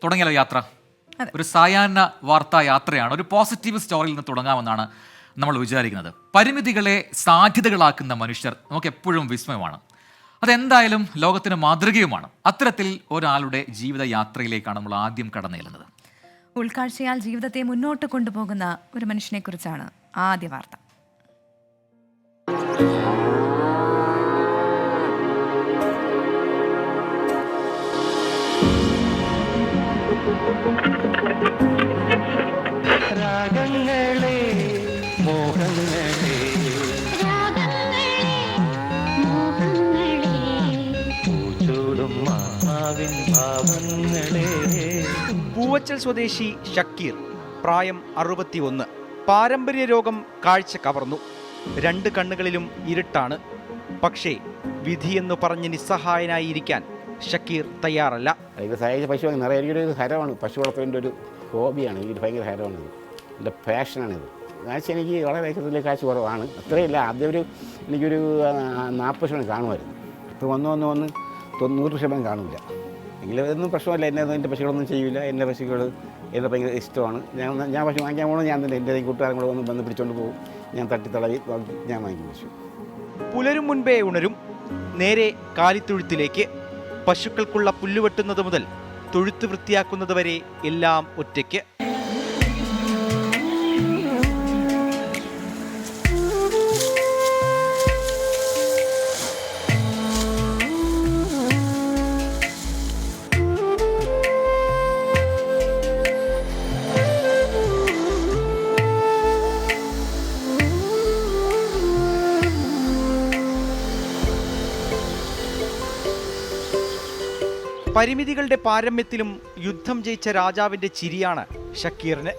തുടങ്ങിയല്ലോ യാത്ര. ഒരു സായാഹ്ന വാർത്താ യാത്രയാണ്. ഒരു പോസിറ്റീവ് സ്റ്റോറിയിൽ നിന്ന് തുടങ്ങാമെന്നാണ് നമ്മൾ വിചാരിക്കുന്നത്. പരിമിതികളെ സാധ്യതകളാക്കുന്ന മനുഷ്യർ നമുക്ക് എപ്പോഴും വിസ്മയമാണ്. അതെന്തായാലും ലോകത്തിന് മാതൃകയുമാണ്. അത്തരത്തിൽ ഒരാളുടെ ജീവിത യാത്രയിലേക്കാണ് നമ്മൾ ആദ്യം കടന്നു ചെല്ലുന്നത്. ഉൾക്കാഴ്ചയാൽ ജീവിതത്തെ മുന്നോട്ട് കൊണ്ടുപോകുന്ന ഒരു മനുഷ്യനെ കുറിച്ചാണ് ആദ്യ വാർത്ത. രാഗങ്ങളെ മോഹങ്ങളെ പൂച്ചൂടും മാവിൻ ഭാവങ്ങളെ. പൂവച്ചൽ സ്വദേശി ഷക്കീർ, പ്രായം 61. പാരമ്പര്യ രോഗം കാഴ്ച കവർന്നു. 2 കണ്ണുകളിലും ഇരുട്ടാണ്. പക്ഷേ വിധിയെന്നു പറഞ്ഞ് നിസ്സഹായനായിരിക്കാൻ ഷക്കീർ തയ്യാറല്ല. ഇത് സഹായിച്ച പശു നിറയെ എനിക്കൊരു ഹരമാണ്. പശു വളർത്തലിൻ്റെ ഒരു ഹോബിയാണ്. എനിക്ക് ഭയങ്കര ഹരമാണിത്. എൻ്റെ പാഷനാണിത്. കാശ് എനിക്ക് വളരെ വേഗത്തിൽ കാശ് കുറവാണ്. അത്രയില്ല. ആദ്യം എനിക്കൊരു 40% കാണുമായിരുന്നു. ഇപ്പോൾ വന്ന് 90% കാണില്ല. എങ്കിലും ഇതൊന്നും പ്രശ്നമല്ല. എൻ്റെ പശുക്കളൊന്നും ചെയ്യില്ല. എൻ്റെ പശുക്കൾ എന്നെ ഭയങ്കര ഇഷ്ടമാണ്. ഞാൻ പശു വാങ്ങിക്കാൻ പോകുന്നത് ഞാൻ തന്നെ. എൻ്റെ കൂട്ടുകാരും കൂടെ വന്ന് പിടിച്ചുകൊണ്ട് പോകും. ഞാൻ തട്ടിത്തളവി ഞാൻ വാങ്ങിക്കും പശു. പുലരും മുൻപേ ഉണരും. നേരെ കാലിത്തൊഴുത്തിലേക്ക്. പശുക്കൾക്കുള്ള പുല്ലുവെട്ടുന്നത് മുതൽ തൊഴുത്ത് വൃത്തിയാക്കുന്നത് വരെ എല്ലാം ഒറ്റയ്ക്ക്. പരിമിതികളുടെ പാരമ്യത്തിലും യുദ്ധം ജയിച്ച രാജാവിൻ്റെ ചിരിയാണ് ഷക്കീറിന്.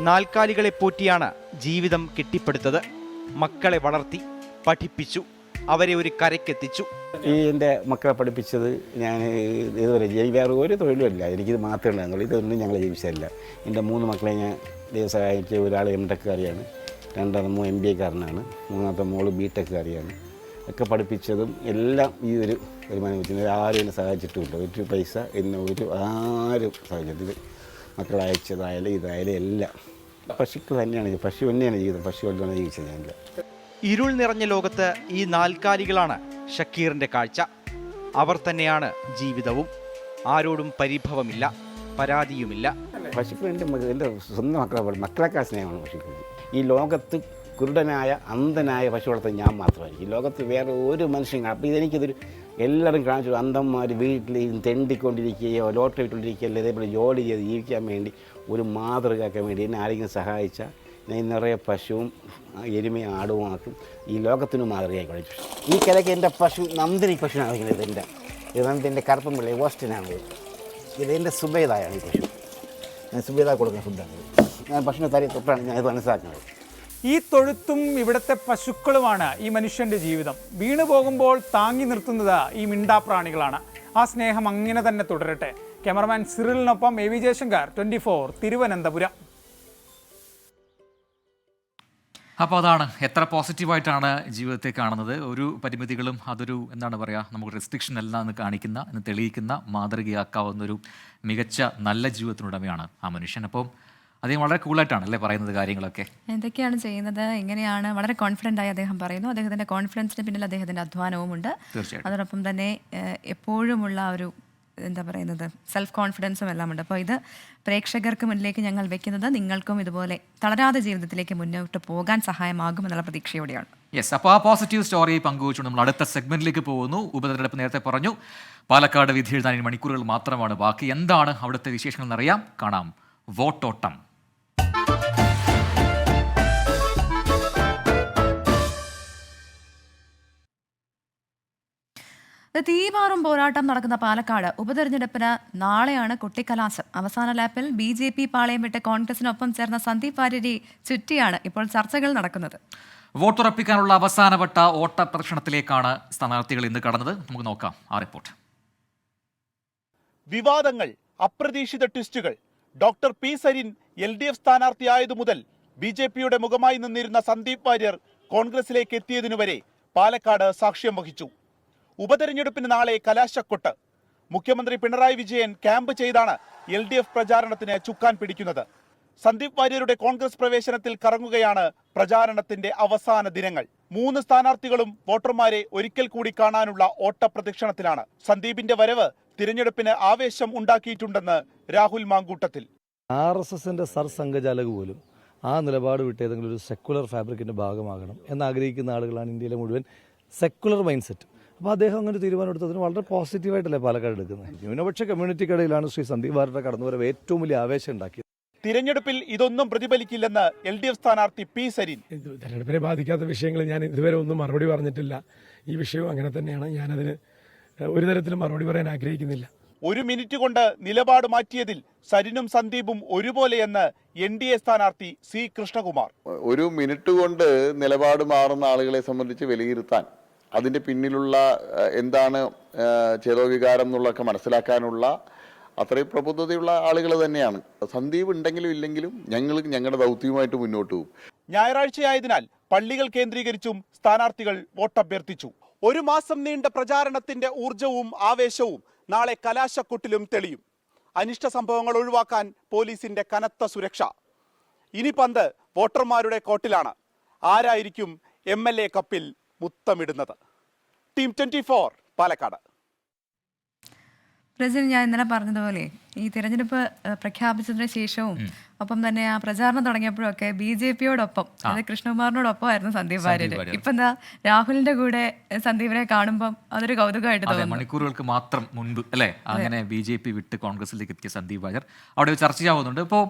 4 കാലികളെ പോറ്റിയാണ് ജീവിതം കെട്ടിപ്പടുത്തത്. മക്കളെ വളർത്തി, പഠിപ്പിച്ചു, അവരെ ഒരു കരയ്ക്കെത്തിച്ചു. എൻ്റെ മക്കളെ പഠിപ്പിച്ചത് ഞാൻ ഇതുവരെ വേറെ ഒരു തൊഴിലുമില്ല. എനിക്കിത് മാത്രമേ ഉണ്ടായിരുന്നുള്ളൂ. ഇതൊന്നും ഞങ്ങൾ ജീവിച്ചതല്ല. എൻ്റെ 3 മക്കളെ ഞാൻ ദൈവം സഹായിച്ച്, ഒരാൾ MTech-കാരിയാണ്, 2 MBA-കാരനാണ്, 3ാമത്തെ മോള് BTech-കാരിയാണ്. ഒക്കെ പഠിപ്പിച്ചതും എല്ലാം ഈ ഒരു വരുമാനം വെച്ച് ആരും എന്നെ സഹായിച്ചിട്ടുമില്ല. ഒരു പൈസ എന്നെ ആരും സഹായിച്ചിട്ടില്ല. മക്കളെ അയച്ചതായാലും ഇതായാലും എല്ലാം പശുക്കൾ തന്നെയാണ്. പശു തന്നെയാണ് ജീവിതം. പശു കൊണ്ടാണ് ജീവിച്ചത് ഞാനില്ല. ഇരുൾ നിറഞ്ഞ ലോകത്ത് ഈ 4 കാലികളാണ് ഷക്കീറിൻ്റെ കാഴ്ച. അവർ തന്നെയാണ് ജീവിതവും. ആരോടും പരിഭവമില്ല, പരാതിയുമില്ല. പശുക്കൾ എൻ്റെ സ്വന്തം മക്കളെക്കാൾ സ്നേഹമാണ് പശുക്കൾ. ഈ ലോകത്ത് കുരുടനായ അന്ധനായ പശു വളർത്താൻ ഞാൻ മാത്രമായിരിക്കും. ഈ ലോകത്ത് വേറെ ഒരു മനുഷ്യൻ കാണാം. അപ്പോൾ ഇതെനിക്കിതൊരു എല്ലാവരും കാണിച്ചു. അന്ധന്മാർ വീട്ടിൽ തെണ്ടിക്കൊണ്ടിരിക്കുകയോ ലോട്ടറി ഇട്ടുകൊണ്ടിരിക്കുകയല്ലോ, ഇതേപോലെ ജോലി ചെയ്ത് ജീവിക്കാൻ വേണ്ടി ഒരു മാതൃകയാക്കാൻ വേണ്ടി എന്നെ ആരെങ്കിലും സഹായിച്ചാൽ ഞാൻ നിറയെ പശുവും എരുമയും ആടുമാക്കും ഈ ലോകത്തിന് മാതൃകയായി കളിച്ചു. ഈ കിഴക്ക് എൻ്റെ പശു നന്ദിനി പശുവാണ്. ഇതെൻ്റെ കറുപ്പം പിള്ളി ഓസ്റ്റിനാണ്. ഇതെൻ്റെ സുബേദായാണ് ഈ പശു. ഞാൻ സുബേദ കൊടുക്കുന്ന ഫുഡാണ്. ഞാൻ പശുവിനെ തരി തൊട്ടാണ് ഞാൻ ഇത് മനസ്സിലാക്കുന്നത്. ഈ തൊഴുത്തും ഇവിടുത്തെ പശുക്കളുമാണ് ഈ മനുഷ്യൻ്റെ ജീവിതം. വീണു പോകുമ്പോൾ താങ്ങി നിർത്തുന്നത് ഈ മിണ്ടാപ്രാണികളാണ്. ആ സ്നേഹം അങ്ങനെ തന്നെ തുടരട്ടെ. ക്യാമറമാൻ സിറിലിനൊപ്പം AV ജയശങ്കർ, 24 തിരുവനന്തപുരം. അപ്പോൾ അതാണ് എത്ര പോസിറ്റീവായിട്ടാണ് ജീവിതത്തെ കാണുന്നത്. ഒരു പരിമിതികളും അതൊരു എന്താണ് പറയുക, നമുക്ക് റെസ്ട്രിക്ഷൻ അല്ല എന്ന് കാണിക്കുന്ന, എന്ന് തെളിയിക്കുന്ന, മാതൃകയാക്കാവുന്നൊരു മികച്ച നല്ല ജീവിതത്തിനുടമയാണ് ആ മനുഷ്യൻ. അപ്പം അദ്ദേഹം വളരെ കൂളായിട്ടാണ് അല്ലേ പറയുന്നത് കാര്യങ്ങളൊക്കെ. എന്തൊക്കെയാണ് ചെയ്യുന്നത്, എങ്ങനെയാണ്, വളരെ കോൺഫിഡൻ്റ് ആയി അദ്ദേഹം പറയുന്നു. അദ്ദേഹത്തിൻ്റെ കോൺഫിഡൻസിന് പിന്നിൽ അദ്ദേഹത്തിൻ്റെ അധ്വാനവുമുണ്ട്. തീർച്ചയായിട്ടും. അതോടൊപ്പം തന്നെ എപ്പോഴുമുള്ള ഒരു എന്താ പറയുന്നത് സെൽഫ് കോൺഫിഡൻസും എല്ലാം ഉണ്ട്. അപ്പോൾ ഇത് പ്രേക്ഷകർക്ക് മുന്നിലേക്ക് ഞങ്ങൾ വെക്കുന്നത് നിങ്ങൾക്കും ഇതുപോലെ തളരാതെ ജീവിതത്തിലേക്ക് മുന്നോട്ട് പോകാൻ സഹായമാകുമെന്നുള്ള പ്രതീക്ഷയോടെയാണ്. യെസ്, അപ്പോൾ ആ പോസിറ്റീവ് സ്റ്റോറി പങ്കുവച്ചുകൊണ്ട് നമ്മൾ അടുത്ത സെഗ്മെന്റിലേക്ക് പോകുന്നു. ഉപതെരഞ്ഞെടുപ്പ് നേരത്തെ പറഞ്ഞു. പാലക്കാട് വിധി എഴുതാൻ മണിക്കൂറുകൾ മാത്രമാണ് ബാക്കി. എന്താണ് അവിടുത്തെ വിശേഷങ്ങൾ എന്നറിയാം. കാണാം വോട്ടോട്ടം. തീപാറും പോരാട്ടം നടക്കുന്ന പാലക്കാട് ഉപതെരഞ്ഞെടുപ്പിന് നാളെയാണ് കൊട്ടിക്കലാശം. അവസാന ലാപ്പിൽ BJP പാളയം വിട്ട് കോൺഗ്രസിനൊപ്പം ചേർന്ന സന്ദീപ് വാര്യരെ ചുറ്റിയാണ് ഇപ്പോൾ ചർച്ചകൾ നടക്കുന്നത്. വോട്ടുറപ്പിക്കാനുള്ള അവസാനവട്ട ഓട്ട പ്രദർശനത്തിലേക്കാണ് സ്ഥാനാർത്ഥികൾ ഇന്ന് കടന്നത്. നമുക്ക് നോക്കാം ആ റിപ്പോർട്ട്. വിവാദങ്ങൾ, അപ്രതീക്ഷിത ട്വിസ്റ്റുകൾ. ഡോക്ടർ പി സരിൻ LDF സ്ഥാനാർത്ഥിയായതു മുതൽ BJPയുടെ മുഖമായി നിന്നിരുന്ന സന്ദീപ് വാര്യർ കോൺഗ്രസിലേക്ക് എത്തിയതിനുവരെ പാലക്കാട് സാക്ഷ്യം വഹിച്ചു. ഉപതെരഞ്ഞെടുപ്പിന് നാളെ കലാശക്കൊട്ട്. മുഖ്യമന്ത്രി പിണറായി വിജയൻ ക്യാമ്പ് ചെയ്താണ് LDF പ്രചാരണത്തിന് ചുക്കാൻ പിടിക്കുന്നത്. സന്ദീപ് വാര്യരുടെ കോൺഗ്രസ് പ്രവേശനത്തിൽ കറങ്ങുകയാണ് പ്രചാരണത്തിന്റെ അവസാന ദിനങ്ങൾ. 3 സ്ഥാനാർത്ഥികളും വോട്ടർമാരെ ഒരിക്കൽ കൂടി കാണാനുള്ള ഓട്ടപ്രദക്ഷിണത്തിലാണ്. സന്ദീപിന്റെ വരവ് തിരഞ്ഞെടുപ്പിന് ആവേശം ഉണ്ടാക്കിയിട്ടുണ്ടെന്ന് രാഹുൽ മാങ്കൂട്ടത്തിൽ. RSSന്റെ സർസംഘചാലക് പോലും ആ നിലപാട് വിട്ട് ഏതെങ്കിലും ഒരു സെക്കുലർ ഫാബ്രിക്കിന്റെ ഭാഗമാകണം എന്നാഗ്രഹിക്കുന്ന ആളുകളാണ് ഇന്ത്യയിലെ മുഴുവൻ സെക്കുലർ മൈൻഡ് സെറ്റ്. അപ്പോൾ അദ്ദേഹം അങ്ങനെ തീരുമാനം എടുത്തതിന് വളരെ പോസിറ്റീവായിട്ടല്ലേ പാലക്കാട് എടുക്കുന്നത്. ന്യൂനപക്ഷ കമ്മ്യൂണിറ്റിക്കിടയിലാണ് ശ്രീ സന്ദീപ് വാര്യരുടെ കടന്നുവരവ് ഏറ്റവും വലിയ ആവേശം ഉണ്ടാക്കിയത്. തിരഞ്ഞെടുപ്പിൽ ഇതൊന്നും പ്രതിഫലിക്കില്ലെന്ന് LDF സ്ഥാനാർത്ഥി P. സരിൻ. തെരഞ്ഞെടുപ്പിനെ ബാധിക്കാത്ത വിഷയങ്ങൾ ഞാൻ ഇതുവരെ ഒന്നും മറുപടി പറഞ്ഞിട്ടില്ല. ഈ വിഷയവും അങ്ങനെ തന്നെയാണ്. ഞാനതിന് ഒരു തരത്തിലും മറുപടി പറയാൻ ആഗ്രഹിക്കുന്നില്ല. 1 മിനിറ്റ് കൊണ്ട് നിലപാട് മാറ്റിയതിൽ സരിനും സന്ദീപും ഒരുപോലെയെന്ന് NDA സ്ഥാനാർത്ഥി C. കൃഷ്ണകുമാർ. 1 മിനിറ്റ് കൊണ്ട് നിലപാട് മാറുന്ന ആളുകളെ സംബന്ധിച്ച് വിലയിരുത്താൻ, അതിന്റെ പിന്നിലുള്ള എന്താണ് ചേതോവികാരം എന്നുള്ളതൊക്കെ മനസ്സിലാക്കാനുള്ള അത്രയും പ്രബുദ്ധതയുള്ള ആളുകൾ തന്നെയാണ്. സന്ദീപ് ഉണ്ടെങ്കിലും ഇല്ലെങ്കിലും ഞങ്ങൾ ഞങ്ങളുടെ ദൗത്യവുമായിട്ട് മുന്നോട്ട് പോകും. ഞായറാഴ്ചയായതിനാൽ പള്ളികൾ കേന്ദ്രീകരിച്ചും സ്ഥാനാർത്ഥികൾ വോട്ടഭ്യർത്ഥിച്ചു. 1 മാസം നീണ്ട പ്രചാരണത്തിന്റെ ഊർജവും ആവേശവും നാളെ കലാശക്കൊട്ടിലും തെളിയും. അനിഷ്ട സംഭവങ്ങൾ ഒഴിവാക്കാൻ പോലീസിന്റെ കനത്ത സുരക്ഷ. ഇനി പന്ത് വോട്ടർമാരുടെ കോർട്ടിലാണ്. ആരായിരിക്കും MLA കപ്പിൽ മുത്തമിടുന്നത്? ടീം 24 പാലക്കാട്. പ്രസിഡന്റ്, ഞാൻ ഇന്നലെ പറഞ്ഞതുപോലെ ഈ തിരഞ്ഞെടുപ്പ് പ്രഖ്യാപിച്ചതിന് ശേഷവും ഒപ്പം തന്നെ ആ പ്രചാരണം തുടങ്ങിയപ്പോഴൊക്കെ BJPയോടൊപ്പം, അതായത് കൃഷ്ണകുമാറിനോടൊപ്പം ആയിരുന്നു സന്ദീപ് വാര്യര്. ഇപ്പൊ എന്താ രാഹുലിന്റെ കൂടെ സന്ദീപിനെ കാണുമ്പോൾ അതൊരു കൗതുകമായിട്ട് തോന്നുന്നു. മണിക്കൂറുകൾക്ക് മാത്രം മുൻപ് അല്ലേ അങ്ങനെ BJP വിട്ട് കോൺഗ്രസിലേക്ക് എത്തിയ സന്ദീപ് വാര്യർ അവിടെ ചർച്ചയാവുന്നുണ്ട്. ഇപ്പോൾ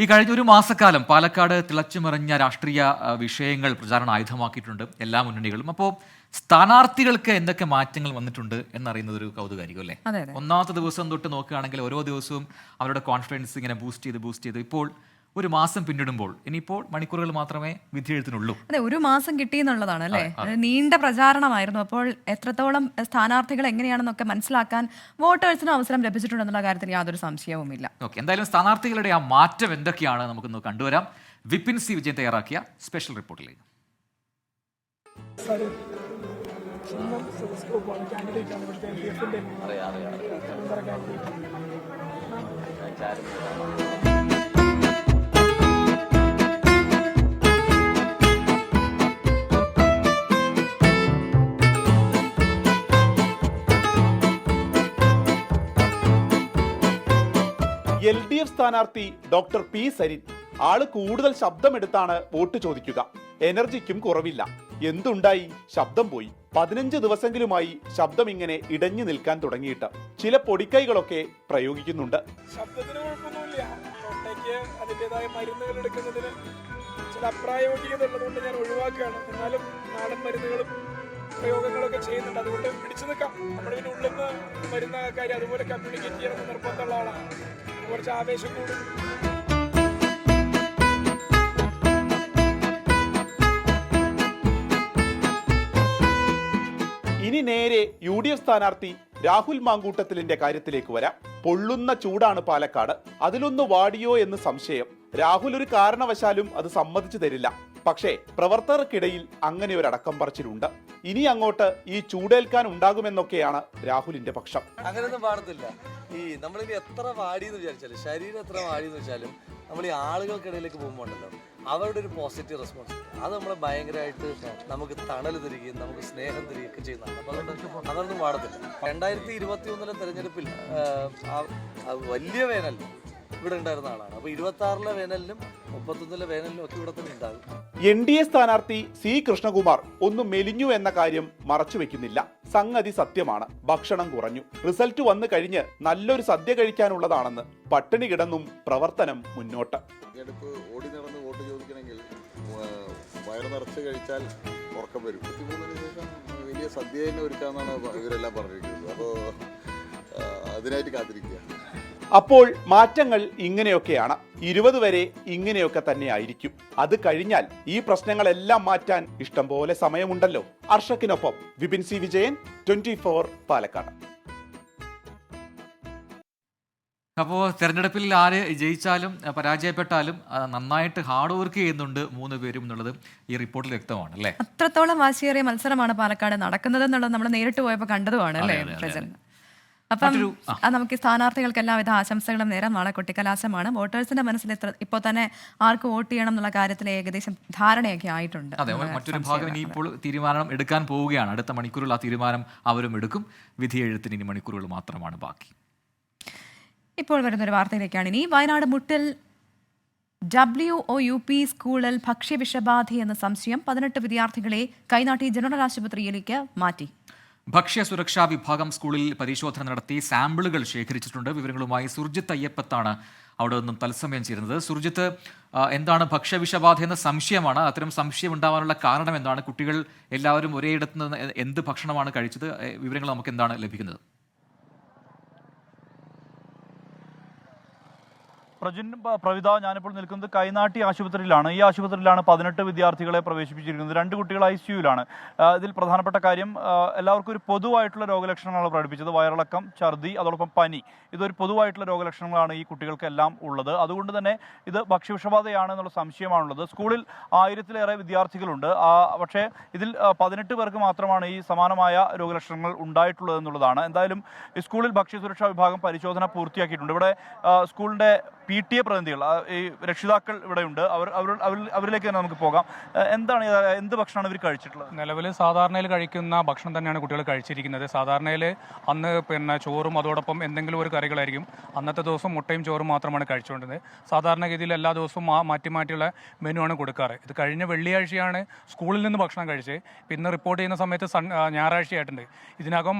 ഈ കഴിഞ്ഞ 1 മാസക്കാലം പാലക്കാട് തിളച്ചുമറിഞ്ഞ രാഷ്ട്രീയ വിഷയങ്ങൾ പ്രചാരണ ആയുധമാക്കിയിട്ടുണ്ട് എല്ലാ മുന്നണികളും. അപ്പോൾ സ്ഥാനാർത്ഥികൾക്ക് എന്തൊക്കെ മാറ്റങ്ങൾ വന്നിട്ടുണ്ട് എന്നറിയുന്നത് ഒരു കൗതുകമായിരിക്കും അല്ലേ? ഒന്നാമത്തെ ദിവസം തൊട്ട് നോക്കുകയാണെങ്കിൽ ഓരോ ദിവസവും അവരുടെ കോൺഫിഡൻസ് ഇങ്ങനെ ബൂസ്റ്റ് ചെയ്ത് ഇപ്പോൾ 1 മാസം പിന്നിടുമ്പോൾ ഇനിയിപ്പോൾ മണിക്കൂറുകൾ മാത്രമേ വിധിയെഴുത്തിനുള്ളൂ. അതെ, 1 മാസം കിട്ടി എന്നുള്ളതാണ് അല്ലേ? നീണ്ട പ്രചാരണമായിരുന്നു. അപ്പോൾ എത്രത്തോളം സ്ഥാനാർത്ഥികൾ എങ്ങനെയാണെന്നൊക്കെ മനസ്സിലാക്കാൻ വോട്ടേഴ്സിന് അവസരം ലഭിച്ചിട്ടുണ്ടെന്നുള്ള കാര്യത്തിൽ യാതൊരു സംശയവുമില്ല. ഓക്കെ, എന്തായാലും സ്ഥാനാർത്ഥികളുടെ ആ മാറ്റം എന്തൊക്കെയാണ് നമുക്കൊന്ന് കണ്ടുവരാം. വിപിൻ C. വിജയൻ തയ്യാറാക്കിയ സ്പെഷ്യൽ റിപ്പോർട്ടിലേക്ക്. LDF സ്ഥാനാർത്ഥി ഡോക്ടർ P. സരിൻ. ആള് കൂടുതൽ ശബ്ദമെടുത്താണ് വോട്ട് ചോദിക്കുക. എനർജിക്കും കുറവില്ല. എന്തുണ്ടായി? ശബ്ദം പോയി. 15 ദിവസങ്ങളുമായി ശബ്ദം ഇങ്ങനെ ഇടഞ്ഞു നിൽക്കാൻ തുടങ്ങിയിട്ട് ചില പൊടിക്കൈകളൊക്കെ പ്രയോഗിക്കുന്നുണ്ട്. ശബ്ദത്തിന് കുഴപ്പമൊന്നുമില്ല. തൊണ്ടയ്ക്ക് അതിൻ്റെതായ മരുന്നുകൾ എടുക്കുന്നതിന് ചില അപ്രായോഗികത ഉള്ളതുകൊണ്ട് ഞാൻ ഒഴിവാക്കുകയാണ്. എന്നാലും നാടൻ മരുന്നുകളും പ്രയോഗങ്ങളൊക്കെ ചെയ്യുന്നുണ്ട്. അതുകൊണ്ട് പിടിച്ചു നിൽക്കാം. നമ്മുടെ പിന്നെ ഉള്ളിൽ നിന്ന് വരുന്ന കാര്യം അതുപോലെ കമ്മ്യൂണിക്കേറ്റ് ചെയ്യണമെന്ന് നിർബന്ധമുള്ള ആളാണ്. കുറച്ച് ആവേശം കൂടും. ഇനി നേരെ UDF സ്ഥാനാർത്ഥി രാഹുൽ മാങ്കൂട്ടത്തിലിന്റെ കാര്യത്തിലേക്ക് വരാം. പൊള്ളുന്ന ചൂടാണ് പാലക്കാട്. അതിലൊന്ന് വാടിയോ എന്ന് സംശയം. രാഹുൽ ഒരു കാരണവശാലും അത് സമ്മതിച്ചു തരില്ല. പക്ഷേ പ്രവർത്തകർക്കിടയിൽ അങ്ങനെ ഒരു അടക്കം പറച്ചിലുണ്ട്. ഇനി അങ്ങോട്ട് ഈ ചൂടേൽക്കാൻ ഉണ്ടാകുമെന്നൊക്കെയാണ് രാഹുലിന്റെ പക്ഷം. അങ്ങനെയൊന്നും പാടത്തില്ല. ഈ നമ്മളിനി എത്ര വാടിയെന്ന് വിചാരിച്ചാലും, ശരീരം എത്ര വാടിയെന്ന് വെച്ചാലും, നമ്മൾ ഈ ആളുകൾക്കിടയിലേക്ക് പോകുമ്പോൾ ഉണ്ടല്ലോ, അവരുടെ ഒരു പോസിറ്റീവ് റെസ്പോൺസ് അത് നമ്മളെ ഭയങ്കരമായിട്ട് നമുക്ക് തണൽ തരികയും നമുക്ക് സ്നേഹം തരികയൊക്കെ ചെയ്യുന്നതാണ്. അപ്പോൾ അതുകൊണ്ട് അതൊന്നും പാടത്തില്ല. 2021 തെരഞ്ഞെടുപ്പിൽ വലിയ വേനൽ ഇവിടെ ഉണ്ടായിരുന്ന ആളാണ്. അപ്പോൾ 26 വേനലിലും 31 വേനലിലും ഒക്കെ ഇവിടെ തന്നെ ഉണ്ടാകും. NDA സ്ഥാനാർത്ഥി C. കൃഷ്ണകുമാർ ഒന്ന് മെലിഞ്ഞു എന്ന കാര്യം മറച്ചു വെക്കുന്നില്ല. സംഗതി സത്യമാണ്. ഭക്ഷണം കുറഞ്ഞു. റിസൾട്ട് വന്നു കഴിഞ്ഞ് നല്ലൊരു സദ്യ കഴിക്കാനുള്ളതാണെന്ന് പട്ടിണി കിടന്നും പ്രവർത്തനം മുന്നോട്ട്. തെരഞ്ഞെടുപ്പ് ഓടി നടന്ന് വോട്ട് ചോദിക്കണമെങ്കിൽ വയറ് നിറച്ച് കഴിച്ചാൽ ഉറക്കം വരും. 23 ശേഷം വലിയ സദ്യ തന്നെ ഒരുക്കാമെന്നാണ് ഇവരെല്ലാം പറഞ്ഞിരിക്കുന്നത്. അപ്പോൾ അതിനായിട്ട് കാത്തിരിക്കുക. അപ്പോൾ മാറ്റങ്ങൾ ഇങ്ങനെയൊക്കെയാണ്. 20 വരെ ഇങ്ങനെയൊക്കെ തന്നെ ആയിരിക്കും. അത് കഴിഞ്ഞാൽ ഈ പ്രശ്നങ്ങളെല്ലാം മാറ്റാൻ ഇഷ്ടം പോലെ സമയമുണ്ടല്ലോ. അർഷക്കിനൊപ്പം വിപിൻ C. വിജയൻ, 24 പാലക്കാട്. അപ്പോൾ തെരഞ്ഞെടുപ്പിൽ ആര് ജയിച്ചാലും പരാജയപ്പെട്ടാലും നന്നായിട്ട് ഹാർഡ് വർക്ക് ചെയ്യുന്നുണ്ട് 3 പേരും എന്നുള്ളത് ഈ റിപ്പോർട്ടിൽ വ്യക്തമാണ് അല്ലേ? അത്രത്തോളം വാശിയേറിയ മത്സരമാണ് പാലക്കാട് നടക്കുന്നത് എന്നുള്ളത് നമ്മൾ നേരിട്ട് പോയപ്പോൾ കണ്ടതുമാണ് അല്ലേ പ്രസിഡന്റ്? അപ്പം നമുക്ക് സ്ഥാനാർത്ഥികൾക്ക് എല്ലാവിധ ആശംസകളും നേരം. നാളെ കൊട്ടിക്കലാശമാണ്. വോട്ടേഴ്സിന്റെ മനസ്സിൽ ഇപ്പോൾ തന്നെ ആർക്ക് വോട്ട് ചെയ്യണം എന്നുള്ള കാര്യത്തിൽ ഏകദേശം ധാരണയൊക്കെ ആയിട്ടുണ്ട്. അതെ, മറ്റൊരു ഭാഗം ഇനിയിപ്പോൾ തീരുമാനം എടുക്കാൻ പോവുകയാണ്. അടുത്ത മണിക്കൂറിൽ ആ തീരുമാനം അവരും എടുക്കും. വിധി എഴുത്തിന് ഇനി മണിക്കൂറുകൾ മാത്രമാണ് ബാക്കി. ഇപ്പോൾ വരുന്നൊരു വാർത്തയിലേക്കാണ് ഇനി. വയനാട് മുട്ടിൽ WOUP സ്കൂളിൽ ഭക്ഷ്യവിഷബാധയെന്ന സംശയം. 18 വിദ്യാർത്ഥികളെ കൈനാട്ടി ജനറൽ ആശുപത്രിയിലേക്ക് മാറ്റി. ഭക്ഷ്യസുരക്ഷാ വിഭാഗം സ്കൂളിൽ പരിശോധന നടത്തി സാമ്പിളുകൾ ശേഖരിച്ചിട്ടുണ്ട്. വിവരങ്ങളുമായി സുർജിത്ത് അയ്യപ്പത്താണ് അവിടെ നിന്നും തത്സമയം ചേരുന്നത്. സുർജിത്ത്, എന്താണ് ഭക്ഷ്യവിഷബാധ എന്ന സംശയമാണ്? അത്തരം സംശയം ഉണ്ടാവാനുള്ള കാരണം എന്താണ്? കുട്ടികൾ എല്ലാവരും ഒരേയിടത്ത് നിന്ന് എന്ത് ഭക്ഷണമാണ് കഴിച്ചത്? വിവരങ്ങൾ നമുക്ക് എന്താണ് ലഭിക്കുന്നത്? പ്രവിധ, ഞാനിപ്പോൾ നിൽക്കുന്നത് കൈനാട്ടി ആശുപത്രിയിലാണ്. ഈ ആശുപത്രിയിലാണ് 18 വിദ്യാർത്ഥികളെ പ്രവേശിപ്പിച്ചിരിക്കുന്നത്. 2 കുട്ടികൾ ICUവിലാണ്. ഇതിൽ പ്രധാനപ്പെട്ട കാര്യം, എല്ലാവർക്കും ഒരു പൊതുവായിട്ടുള്ള രോഗലക്ഷണങ്ങളാണ് പ്രകടിപ്പിച്ചത്. വയറിളക്കം, ഛർദി, അതോടൊപ്പം പനി. ഇതൊരു പൊതുവായിട്ടുള്ള രോഗലക്ഷണങ്ങളാണ് ഈ കുട്ടികൾക്കെല്ലാം ഉള്ളത്. അതുകൊണ്ട് തന്നെ ഇത് ഭക്ഷ്യവിഷബാധയാണ് എന്നുള്ള സംശയമാണുള്ളത്. സ്കൂളിൽ 1000-ലേറെ വിദ്യാർത്ഥികളുണ്ട്. പക്ഷേ ഇതിൽ 18 പേർക്ക് മാത്രമാണ് ഈ സമാനമായ രോഗലക്ഷണങ്ങൾ ഉണ്ടായിട്ടുള്ളത് എന്നുള്ളതാണ്. എന്തായാലും ഈ സ്കൂളിൽ ഭക്ഷ്യസുരക്ഷാ വിഭാഗം പരിശോധന പൂർത്തിയാക്കിയിട്ടുണ്ട്. ഇവിടെ സ്കൂളിൻ്റെ PTA പ്രതിനിധികൾ, ഈ രക്ഷിതാക്കൾ ഇവിടെയുണ്ട്. അവരിലേക്ക് തന്നെ നമുക്ക് പോകാം. എന്ത് ഭക്ഷണമാണ് ഇവർ കഴിച്ചിട്ടുള്ളത്? നിലവിൽ സാധാരണയിൽ കഴിക്കുന്ന ഭക്ഷണം തന്നെയാണ് കുട്ടികൾ കഴിച്ചിരിക്കുന്നത്. സാധാരണയിൽ അന്ന് ചോറും അതോടൊപ്പം എന്തെങ്കിലും ഒരു കറികളായിരിക്കും. അന്നത്തെ ദിവസം മുട്ടയും ചോറും മാത്രമാണ് കഴിച്ചുകൊണ്ടിരുന്നത്. സാധാരണഗതിയിൽ എല്ലാ ദിവസവും മാറ്റിയുള്ള മെനു ആണ് കൊടുക്കാറ്. ഇത് കഴിഞ്ഞ വെള്ളിയാഴ്ചയാണ് സ്കൂളിൽ നിന്ന് ഭക്ഷണം കഴിച്ച്. പിന്നെ റിപ്പോർട്ട് ചെയ്യുന്ന സമയത്ത് ഞായറാഴ്ചയായിട്ടുണ്ട്. ഇതിനകം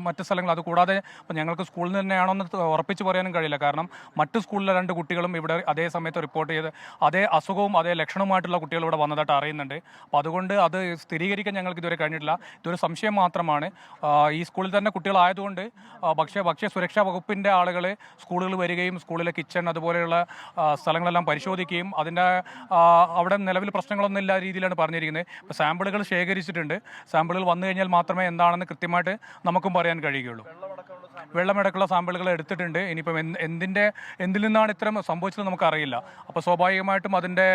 മറ്റ് സ്ഥലങ്ങൾ, അതുകൂടാതെ ഞങ്ങൾക്ക് സ്കൂളിൽ നിന്ന് തന്നെയാണോന്ന് ഉറപ്പിച്ച് പറയാനും കഴിയില്ല. കാരണം മറ്റ് സ്കൂളിലെ 2 കുട്ടികളും ഇവിടെ അതേ സമയത്ത് റിപ്പോർട്ട് ചെയ്ത് അതേ അസുഖവും അതേ ലക്ഷണവുമായിട്ടുള്ള കുട്ടികൾ ഇവിടെ വന്നതായിട്ട് അറിയുന്നുണ്ട്. അപ്പോൾ അതുകൊണ്ട് അത് സ്ഥിരീകരിക്കാൻ ഞങ്ങൾക്ക് ഇതുവരെ കഴിഞ്ഞിട്ടില്ല. ഇതൊരു സംശയം മാത്രമാണ്. ഈ സ്കൂളിൽ തന്നെ കുട്ടികളായതുകൊണ്ട് ഭക്ഷ്യ സുരക്ഷാ വകുപ്പിൻ്റെ ആളുകൾ സ്കൂളുകൾ വരികയും സ്കൂളിലെ കിച്ചൺ അതുപോലെയുള്ള സ്ഥലങ്ങളെല്ലാം പരിശോധിക്കുകയും അതിൻ്റെ അവിടെ നിലവിൽ പ്രശ്നങ്ങളൊന്നും ഇല്ലാത്ത രീതിയിലാണ് പറഞ്ഞിരിക്കുന്നത്. ഇപ്പോൾ സാമ്പിളുകൾ ശേഖരിച്ചിട്ടുണ്ട്. സാമ്പിളുകൾ വന്നു കഴിഞ്ഞാൽ മാത്രമേ എന്താണെന്ന് കൃത്യമായിട്ട് നമുക്കും പറയാൻ കഴിയുകയുള്ളൂ. വെള്ളമടക്കമുള്ള സാമ്പിളുകൾ എടുത്തിട്ടുണ്ട്. ഇനിയിപ്പം എന്തിൽ നിന്നാണ് ഇത്തരം സംഭവിച്ചത് നമുക്കറിയില്ല. അപ്പോൾ സ്വാഭാവികമായിട്ടും അതിൻ്റെ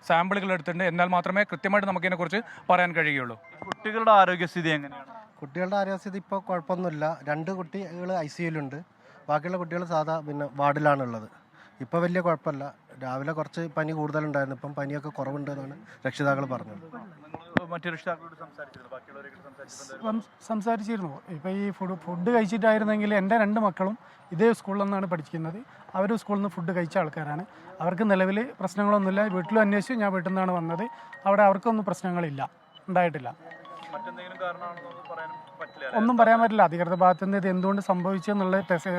സാമ്പിളുകൾ എടുത്തിട്ടുണ്ട്. എന്നാൽ മാത്രമേ കൃത്യമായിട്ട് നമുക്കിതിനെക്കുറിച്ച് പറയാൻ കഴിയുകയുള്ളൂ. കുട്ടികളുടെ ആരോഗ്യസ്ഥിതി എങ്ങനെയാണ്? കുട്ടികളുടെ ആരോഗ്യസ്ഥിതി ഇപ്പോൾ കുഴപ്പമൊന്നുമില്ല. 2 കുട്ടികൾ ICUവിലുണ്ട്. ബാക്കിയുള്ള കുട്ടികൾ വാർഡിലാണുള്ളത്. ഇപ്പോൾ വലിയ കുഴപ്പമില്ല. രാവിലെ കുറച്ച് പനി കൂടുതലുണ്ടായിരുന്നു. ഇപ്പം പനിയൊക്കെ കുറവുണ്ടെന്നാണ് രക്ഷിതാക്കൾ പറഞ്ഞത്. സംസാരിച്ചിരുന്നു. ഇപ്പോൾ ഈ ഫുഡ് കഴിച്ചിട്ടായിരുന്നെങ്കിൽ എൻ്റെ 2 മക്കളും ഇതേ സ്കൂളിൽ നിന്നാണ് പഠിക്കുന്നത്. അവർ സ്കൂളിൽ നിന്ന് ഫുഡ് കഴിച്ച ആൾക്കാരാണ്. അവർക്ക് നിലവിൽ പ്രശ്നങ്ങളൊന്നുമില്ല. വീട്ടിലും അന്വേഷിച്ചു. ഞാൻ വീട്ടിൽ നിന്നാണ് വന്നത്. അവിടെ അവർക്കൊന്നും പ്രശ്നങ്ങളില്ല, ഉണ്ടായിട്ടില്ല. ഒന്നും പറയാൻ പറ്റില്ല. അധികൃത ഭാഗത്തു നിന്ന് ഇത് എന്തുകൊണ്ട് സംഭവിച്ചെന്നുള്ള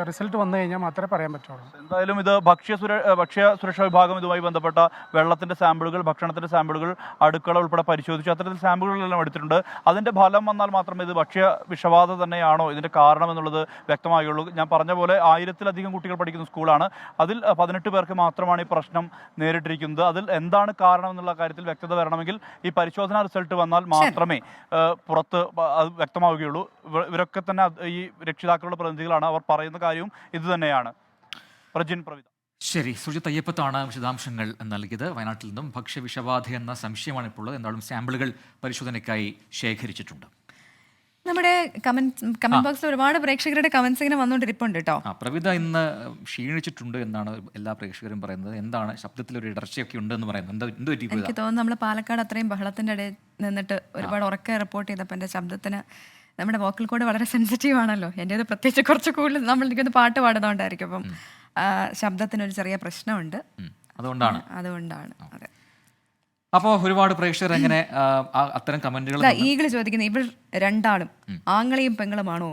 റിസൾട്ട് വന്നു കഴിഞ്ഞാൽ മാത്രമേ പറയാൻ പറ്റുള്ളൂ. എന്തായാലും ഇത് ഭക്ഷ്യ സുരക്ഷാ വിഭാഗം ഇതുമായി ബന്ധപ്പെട്ട വെള്ളത്തിന്റെ സാമ്പിളുകൾ, ഭക്ഷണത്തിന്റെ സാമ്പിളുകൾ, അടുക്കള ഉൾപ്പെടെ പരിശോധിച്ചു. അത്തരത്തിൽ സാമ്പിളുകളെല്ലാം എടുത്തിട്ടുണ്ട്. അതിന്റെ ഫലം വന്നാൽ മാത്രമേ ഇത് ഭക്ഷ്യ വിഷബാധ തന്നെയാണോ ഇതിന്റെ കാരണം എന്നുള്ളത് വ്യക്തമാകുള്ളൂ. ഞാൻ പറഞ്ഞ പോലെ 1000-ലധികം കുട്ടികൾ പഠിക്കുന്ന സ്കൂളാണ്. അതിൽ 18 പേർക്ക് മാത്രമാണ് ഈ പ്രശ്നം നേരിട്ടിരിക്കുന്നത്. അതിൽ എന്താണ് കാരണം എന്നുള്ള കാര്യത്തിൽ വ്യക്തത വരണമെങ്കിൽ ഈ പരിശോധനാ റിസൾട്ട് വന്നാൽ മാത്രമേ പുറത്ത് അത് വ്യക്തമാവുകയുള്ളൂ. ഇവരൊക്കെ തന്നെ ഈ രക്ഷിതാക്കളുടെ പ്രതിനിധികളാണ്. അവർ പറയുന്ന കാര്യവും ഇത് തന്നെയാണ്. പ്രവിധ. ശരി, സുജിത്ത് അയ്യപ്പത്താണ് വിശദാംശങ്ങൾ നൽകിയത്. വയനാട്ടിൽ നിന്നും ഭക്ഷ്യവിഷബാധ എന്ന സംശയമാണ് ഇപ്പോൾ ഉള്ളത്. എന്തായാലും സാമ്പിളുകൾ പരിശോധനയ്ക്കായി ശേഖരിച്ചിട്ടുണ്ട്. നമ്മുടെ കമന്റ് ബോക്സിൽ ഒരുപാട് പ്രേക്ഷകരുടെ കമന്റ്സ് ഇങ്ങനെ വന്നുകൊണ്ടിരിപ്പുണ്ട് കേട്ടോ. പ്രവിധ ഇന്ന് ക്ഷീണിച്ചിട്ടുണ്ട് എന്നാണ് എല്ലാ പ്രേക്ഷകരും പറയുന്നത്. എന്താണ് ശബ്ദത്തിൽ ഒരു ഇടർച്ചയൊക്കെ ഉണ്ടെന്ന് പറയുന്നത്? എനിക്ക് തോന്നുന്നു നമ്മൾ പാലക്കാട് അത്രയും ബഹളത്തിന്റെ ഇടയിൽ നിന്നിട്ട് ഒരുപാട് ഉറക്കെ റിപ്പോർട്ട് ചെയ്തപ്പോൾ എൻ്റെ ശബ്ദത്തിന്, നമ്മുടെ വോക്കൽ കോഡ് വളരെ സെൻസിറ്റീവ് ആണല്ലോ. എൻ്റേത് പ്രത്യേകിച്ച് കുറച്ച് കൂടുതൽ നമ്മൾ എനിക്കൊന്ന് പാട്ട് പാടുന്നതുകൊണ്ടായിരിക്കും. അപ്പം ശബ്ദത്തിനൊരു ചെറിയ പ്രശ്നമുണ്ട്. അതുകൊണ്ടാണ്. അതെ. അപ്പോൾ ഒരുപാട് പ്രേക്ഷകർ എങ്ങനെ അത്തരം കമന്റുകൾ ഈഗിൾ ചോദിക്കുന്നത്, ഇവർ 2 ആളും ആങ്ങളെയും പെങ്ങളുമാണോ?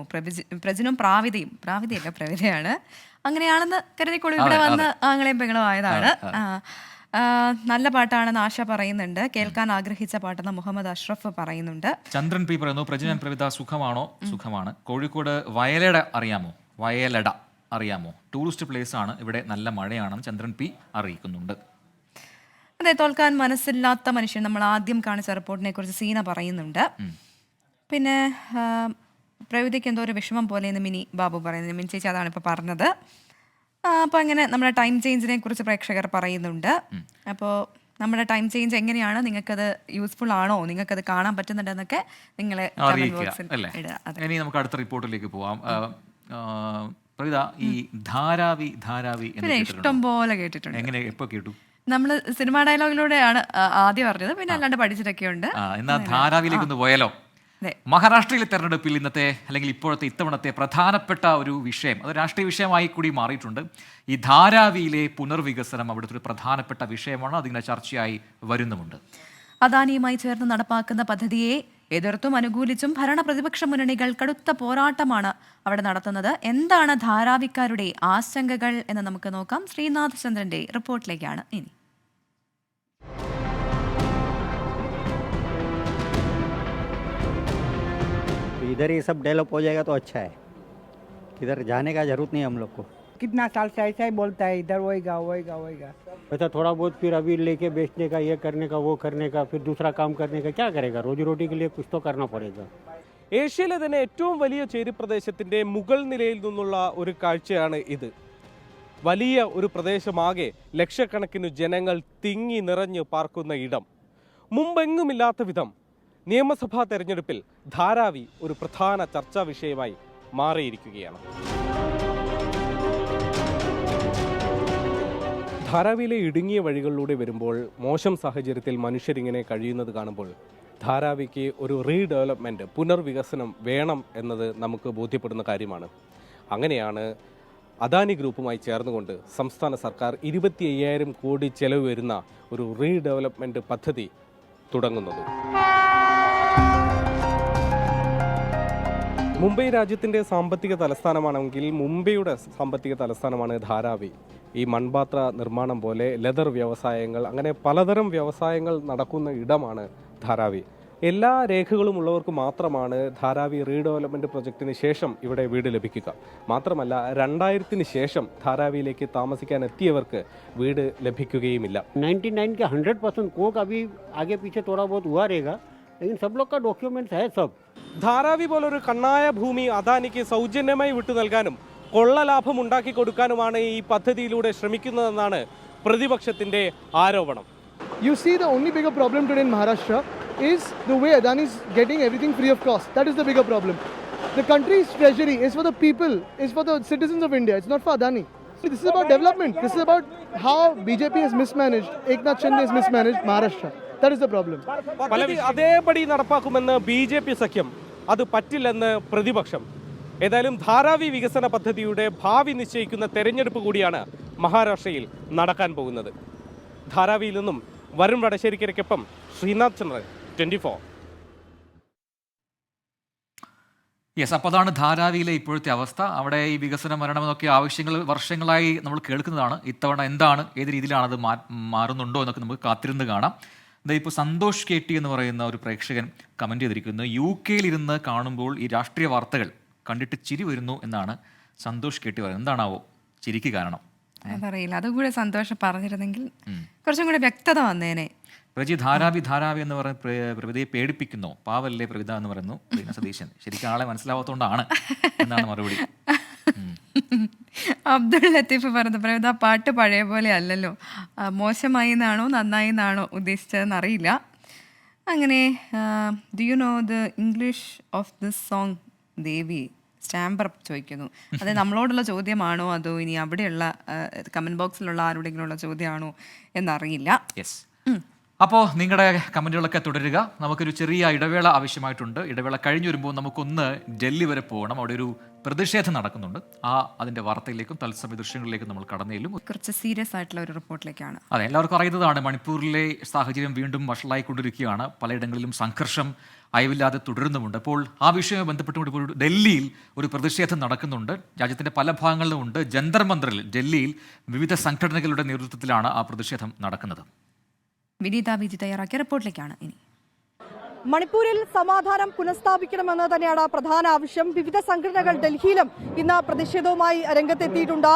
പ്രജിനും പ്രാവിതയല്ല പ്രവിധയാണ്, അങ്ങനെയാണെന്ന് കരുതിക്കോളൂ. ഇവിടെ വന്ന് ആങ്ങളെയും പെങ്ങളും ആയതാണ്. നല്ല പാട്ടാണെന്ന് ആശ പറയുന്നുണ്ട്. കേൾക്കാൻ ആഗ്രഹിച്ച പാട്ടെന്ന് മുഹമ്മദ് അഷ്റഫ് പറയുന്നുണ്ട്. ചന്ദ്രൻ പി പറയുന്നു, പ്രജിനൻ പ്രവിധ സുഖമാണോ? സുഖമാണ്. കോഴിക്കോട് വയലട അറിയാമോ? ടൂറിസ്റ്റ് പ്ലേസ് ആണ്. ഇവിടെ നല്ല മഴയാണെന്ന് ചന്ദ്രൻ പി അറിയിക്കുന്നുണ്ട്. അതെ, തോൽക്കാൻ മനസ്സില്ലാത്ത മനുഷ്യൻ, നമ്മൾ ആദ്യം കാണിച്ച റിപ്പോർട്ടിനെ കുറിച്ച് സീന പറയുന്നുണ്ട്. പിന്നെ പ്രവിധയ്ക്ക് എന്തോ ഒരു വിഷമം പോലെയെന്ന് മിനി ബാബു പറയുന്നത്. മിനി ചേച്ചി അതാണ് ഇപ്പോൾ പറഞ്ഞത്. അപ്പോൾ അങ്ങനെ നമ്മുടെ ടൈം ചേഞ്ചിനെ കുറിച്ച് പ്രേക്ഷകർ പറയുന്നുണ്ട്. അപ്പോൾ നമ്മുടെ ടൈം ചേഞ്ച് എങ്ങനെയാണ്, നിങ്ങൾക്കത് യൂസ്ഫുൾ ആണോ, നിങ്ങൾക്കത് കാണാൻ പറ്റുന്നുണ്ടെന്നൊക്കെ നിങ്ങളെ അറിയിക്കുക. ഇനി നമുക്ക് അടുത്ത റിപ്പോർട്ടിലേക്ക് പോവാം. പ്രവിത, ഈ ധാരാവി ധാരാവി എന്ന് പിന്നെ കേട്ടിട്ടുണ്ടോ? ഇഷ്ടം പോലെ കേട്ടിട്ടുണ്ട്. എങ്ങനെ, എപ്പോ കേട്ടു? നമ്മൾ സിനിമാ ഡയലോഗിലൂടെയാണ് ആദ്യം അറിഞ്ഞത്, പിന്നെ അല്ലാണ്ട് പഠിച്ചിട്ടൊക്കെ ഉണ്ട്. എന്നാ ധാരാവിയിലേക്ക് ഒന്ന് പോയാലോ? അതെ. മഹാരാഷ്ട്രയിലെ തെരഞ്ഞെടുപ്പിൽ ഇന്നത്തെ അല്ലെങ്കിൽ ഇത്തവണത്തെ പ്രധാനപ്പെട്ട ഒരു വിഷയം, അത് രാഷ്ട്രീയ വിഷയമായി കൂടി മാറിയിട്ടുണ്ട്. ഈ ധാരാവിയിലെ പുനർവികസനം അവിടുത്തെ ഒരു പ്രധാനപ്പെട്ട വിഷയമാണ്. അതിങ്ങനെ ചർച്ചയായി വരുന്നുമുണ്ട്. അദാനിയുമായി ചേർന്ന് നടപ്പാക്കുന്ന പദ്ധതിയെ എതിർത്തും അനുകൂലിച്ചും ഭരണ പ്രതിപക്ഷ മുന്നണികൾ കടുത്ത പോരാട്ടമാണ് അവിടെ നടത്തുന്നത്. എന്താണ് ധാരാവിക്കാരുടെ ആശങ്കകൾ എന്ന് നമുക്ക് നോക്കാം. ശ്രീനാഥ് ചന്ദ്രന്റെ റിപ്പോർട്ടിലേക്കാണ് ഇനി. इधर ये सब डेवलप हो जाएगा तो अच्छा है, इधर जाने का जरूरत नहीं हम लोग को. कितना साल से ऐसा ही बोलता है, इधर होएगा होएगा होएगा. वैसा थोड़ा बहुत फिर अभी लेके बेचने का, ये करने का, वो करने का, फिर दूसरा काम करने का, क्या करेगा? रोजी रोटी के लिए कुछ तो करना पड़ेगा. ഏഷ്യയിലെ തന്നെ ഏറ്റവും വലിയ ചേരിപ്രദേശത്തിൻ്റെ മുകൾ നിലയിൽ നിന്നുള്ള ഒരു കാഴ്ചയാണ് ഇത്. വലിയ ഒരു പ്രദേശമാകെ ലക്ഷക്കണക്കിന് ജനങ്ങൾ തിങ്ങി നിറഞ്ഞ് പാർക്കുന്ന ഇടം. മുമ്പെങ്ങുമില്ലാത്ത വിധം നിയമസഭാ തെരഞ്ഞെടുപ്പിൽ ധാരാവി ഒരു പ്രധാന ചർച്ചാ വിഷയമായി മാറിയിരിക്കുകയാണ്. ധാരാവിയിലെ ഇടുങ്ങിയ വഴികളിലൂടെ വരുമ്പോൾ, മോശം സാഹചര്യത്തിൽ മനുഷ്യരിങ്ങനെ കഴിയുന്നത് കാണുമ്പോൾ ധാരാവിക്ക് ഒരു റീഡെവലപ്മെൻറ്റ്, പുനർവികസനം വേണം എന്നത് നമുക്ക് ബോധ്യപ്പെടുന്ന കാര്യമാണ്. അങ്ങനെയാണ് അദാനി ഗ്രൂപ്പുമായി ചേർന്നുകൊണ്ട് സംസ്ഥാന സർക്കാർ 25,000 കോടി ചെലവ് വരുന്ന ഒരു റീഡെവലപ്മെൻറ്റ് പദ്ധതി തുടങ്ങുന്നത്. മുംബൈ രാജ്യത്തിൻ്റെ സാമ്പത്തിക തലസ്ഥാനമാണെങ്കിൽ മുംബൈയുടെ സാമ്പത്തിക തലസ്ഥാനമാണ് ധാരാവി. ഈ മൺപാത്ര നിർമ്മാണം പോലെ ലെതർ വ്യവസായങ്ങൾ, അങ്ങനെ പലതരം വ്യവസായങ്ങൾ നടക്കുന്ന ഇടമാണ് ധാരാവി. എല്ലാ രേഖകളും ഉള്ളവർക്ക് മാത്രമാണ് ധാരാവി റീഡെവലപ്മെൻറ്റ് പ്രൊജക്റ്റിന് ശേഷം ഇവിടെ വീട് ലഭിക്കുക. മാത്രമല്ല 2000-ന് ശേഷം ധാരാവിയിലേക്ക് താമസിക്കാൻ എത്തിയവർക്ക് വീട് ലഭിക്കുകയുമില്ല. 99 के 100% कोक अभी आगे पीछे थोड़ा बहुत हुआ रहेगा, लेकिन सब लोग का डॉक्यूमेंट्स है सब. ധാരാവി പോലൊരു കണ്ണായ ഭൂമി അദാനിക്ക് സൗജന്യമായി വിട്ടു നൽകാനും കൊള്ള ലാഭം ഉണ്ടാക്കി കൊടുക്കാനുമാണ് ഈ പദ്ധതിയിലൂടെ ശ്രമിക്കുന്നതെന്നാണ് പ്രതിപക്ഷത്തിന്റെ ആരോപണം. You see, the only bigger problem today in Maharashtra is the way Adani is getting everything free of cost. That is the bigger problem. The country's treasury is for the people, is for the citizens of India. It's not for Adani. See, this is about development. This is about how BJP has mismanaged, Eknath Shinde has mismanaged Maharashtra. That is the problem. പദ്ധതി അതേപടി നടപ്പാക്കുമെന്ന് BJP സഖ്യം, അത് പറ്റില്ലെന്ന് പ്രതിപക്ഷം. ഏതായാലും ധാരാവി വികസന പദ്ധതിയുടെ ഭാവി നിശ്ചയിക്കുന്ന തെരഞ്ഞെടുപ്പ് കൂടിയാണ് മഹാരാഷ്ട്രയിൽ നടക്കാൻ പോകുന്നത്. ധാരാവിയിൽ നിന്നും വരുൺ വടശ്ശേരിക്കൊപ്പം ശ്രീനാഥ് ചന്ദ്രൻ, 24. യെസ്, അപ്പോൾ അതാണ് ധാരാവിയിലെ ഇപ്പോഴത്തെ അവസ്ഥ. അവിടെ ഈ വികസനം വരണമെന്നൊക്കെ ആവശ്യങ്ങൾ വർഷങ്ങളായി നമ്മൾ കേൾക്കുന്നതാണ്. ഇത്തവണ എന്താണ്, ഏത് രീതിയിലാണ് അത് മാറുന്നുണ്ടോ എന്നൊക്കെ നമുക്ക് കാത്തിരുന്ന് കാണാം. ഇപ്പോൾ സന്തോഷ് KT എന്ന് പറയുന്ന ഒരു പ്രേക്ഷകൻ കമൻറ്റ് ചെയ്തിരിക്കുന്നു, UK ഇരുന്ന് കാണുമ്പോൾ ഈ രാഷ്ട്രീയ വാർത്തകൾ കണ്ടിട്ട് ചിരി വരുന്നു എന്നാണ് സന്തോഷ് KT പറയുന്നത്. എന്താണാവോ ചിരിക്ക് കാരണം? അതറിയില്ല. അതുകൂടെ സന്തോഷം പറഞ്ഞിരുന്നെങ്കിൽ കുറച്ചും കൂടെ വ്യക്തത വന്നേനെ. പ്രജി ധാരാവി എന്ന് പറയുന്ന പ്രവിതയെ പേടിപ്പിക്കുന്നു, പാവല്ലേ പ്രവിത എന്ന് പറയുന്നു സതീശൻ. ശരിക്കും ആളെ മനസ്സിലാവാത്തതുകൊണ്ടാണ് എന്നാണ് മറുപടി. അബ്ദുൾ ലത്തീഫ് പറഞ്ഞത്, പ്രവിത പാട്ട് പഴയ പോലെ അല്ലല്ലോ, മോശമായി എന്നാണോ നന്നായി എന്നാണോ ഉദ്ദേശിച്ചതെന്ന് അറിയില്ല. അങ്ങനെ do you know the English of this song Devi Stamper ചോദിക്കുന്നു. അത് നമ്മളോടുള്ള ചോദ്യമാണോ അതോ ഇനി അവിടെയുള്ള കമൻറ്റ് ബോക്സിലുള്ള ആരുടെയെങ്കിലുള്ള ചോദ്യമാണോ എന്നറിയില്ല. യെസ്, അപ്പോൾ നിങ്ങളുടെ കമൻറ്റുകളൊക്കെ തുടരുക. നമുക്കൊരു ചെറിയ ഇടവേള ആവശ്യമായിട്ടുണ്ട്. ഇടവേള കഴിഞ്ഞു വരുമ്പോൾ നമുക്കൊന്ന് ഡൽഹി വരെ പോകണം. അവിടെ ഒരു പ്രതിഷേധം നടക്കുന്നുണ്ട്. അതിൻ്റെ വാർത്തയിലേക്കും തത്സമയ ദൃശ്യങ്ങളിലേക്കും നമ്മൾ കടന്നേലും. കുറച്ച് സീരിയസ് ആയിട്ടുള്ള ഒരു റിപ്പോർട്ടിലേക്കാണ്. അതെ, എല്ലാവർക്കും അറിയുന്നതാണ്, മണിപ്പൂരിലെ സാഹചര്യം വീണ്ടും വഷളായിക്കൊണ്ടിരിക്കുകയാണ്. പലയിടങ്ങളിലും സംഘർഷം അയവില്ലാതെ തുടരുന്നുമുണ്ട്. അപ്പോൾ ആ വിഷയവുമായി ബന്ധപ്പെട്ടുകൊണ്ട് ഇപ്പോൾ ഡൽഹിയിൽ ഒരു പ്രതിഷേധം നടക്കുന്നുണ്ട്. രാജ്യത്തിൻ്റെ പല ഭാഗങ്ങളിലുമുണ്ട്. ജന്തർ മന്ദറിൽ ഡൽഹിയിൽ വിവിധ സംഘടനകളുടെ നേതൃത്വത്തിലാണ് ആ പ്രതിഷേധം നടക്കുന്നത്. വിനീത വിജി തയ്യാറാക്കിയ റിപ്പോർട്ടിലേക്കാണ് ഇനി. മണിപ്പൂരിൽ സമാധാനം പുനഃസ്ഥാപിക്കണമെന്ന് തന്നെയാണ് പ്രധാന ആവശ്യം. വിവിധ സംഘടനകൾ ഡൽഹിയിലും ഇന്ന് പ്രതിഷേധവുമായി രംഗത്തെത്തിയിട്ടുണ്ട്.